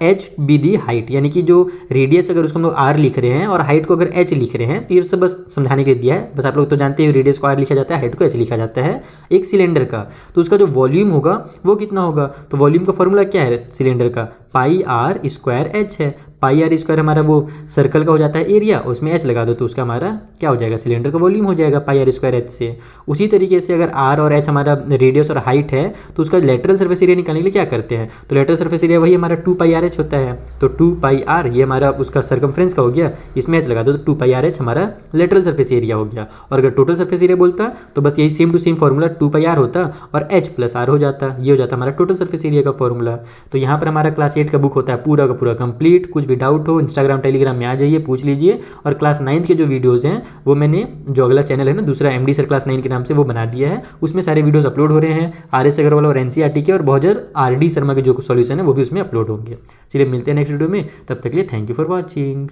h be the height, यानी कि जो रेडियस अगर उसको हम लोग r लिख रहे हैं और हाइट को अगर h लिख रहे हैं, तो ये सब बस समझाने के लिए दिया है। बस आप लोग तो जानते हैं रेडियस को r लिखा जाता है, हाइट को h लिखा जाता है एक सिलेंडर का, तो उसका जो वॉल्यूम होगा वो कितना होगा। तो वॉल्यूम का फॉर्मूला क्या है सिलेंडर का, पाई आर स्क्वायर एच है। पाई आर स्क्वायर हमारा वो सर्कल का हो जाता है एरिया, उसमें एच लगा दो तो उसका हमारा क्या हो जाएगा, सिलेंडर का वॉल्यूम हो जाएगा पाई आर स्क्वायर एच से। उसी तरीके से अगर आर और एच हमारा रेडियस और हाइट है तो उसका लेटरल सरफेस एरिया निकालने के लिए क्या करते हैं, तो लेटरल सरफेस एरिया वही हमारा 2 पाई आर एच होता है, तो 2 पाई आर ये हमारा उसका सर्कमफ्रेंस का हो गया, इसमें एच लगा दो तो 2 पाई आर एच हमारा लेटरल सरफेस एरिया हो गया। और अगर टोटल सरफेस एरिया बोलता तो बस यही same to same formula 2 pi r होता और एच प्लस आर हो जाता, ये हो जाता हमारा टोटल सरफेस एरिया का फॉर्मूला। तो यहाँ पर हमारा क्लास 8 का बुक होता है पूरा का पूरा कंप्लीट। कुछ भी डाउट हो इंस्टाग्राम टेलीग्राम में आ जाइए, पूछ लीजिए। और क्लास 9 के जो वीडियोस हैं वो मैंने जो अगला चैनल है ना दूसरा MD सर क्लास 9 के नाम से वो बना दिया है, उसमें सारे वीडियोस अपलोड हो रहे हैं, RS अग्रवाल और NCERT के और बहुत जल्द RD शर्मा के जो सॉल्यूशन है वो भी उसमें अपलोड होंगे। चलिए मिलते हैं नेक्स्ट वीडियो में, तब तक के लिए थैंक यू फॉर वॉचिंग।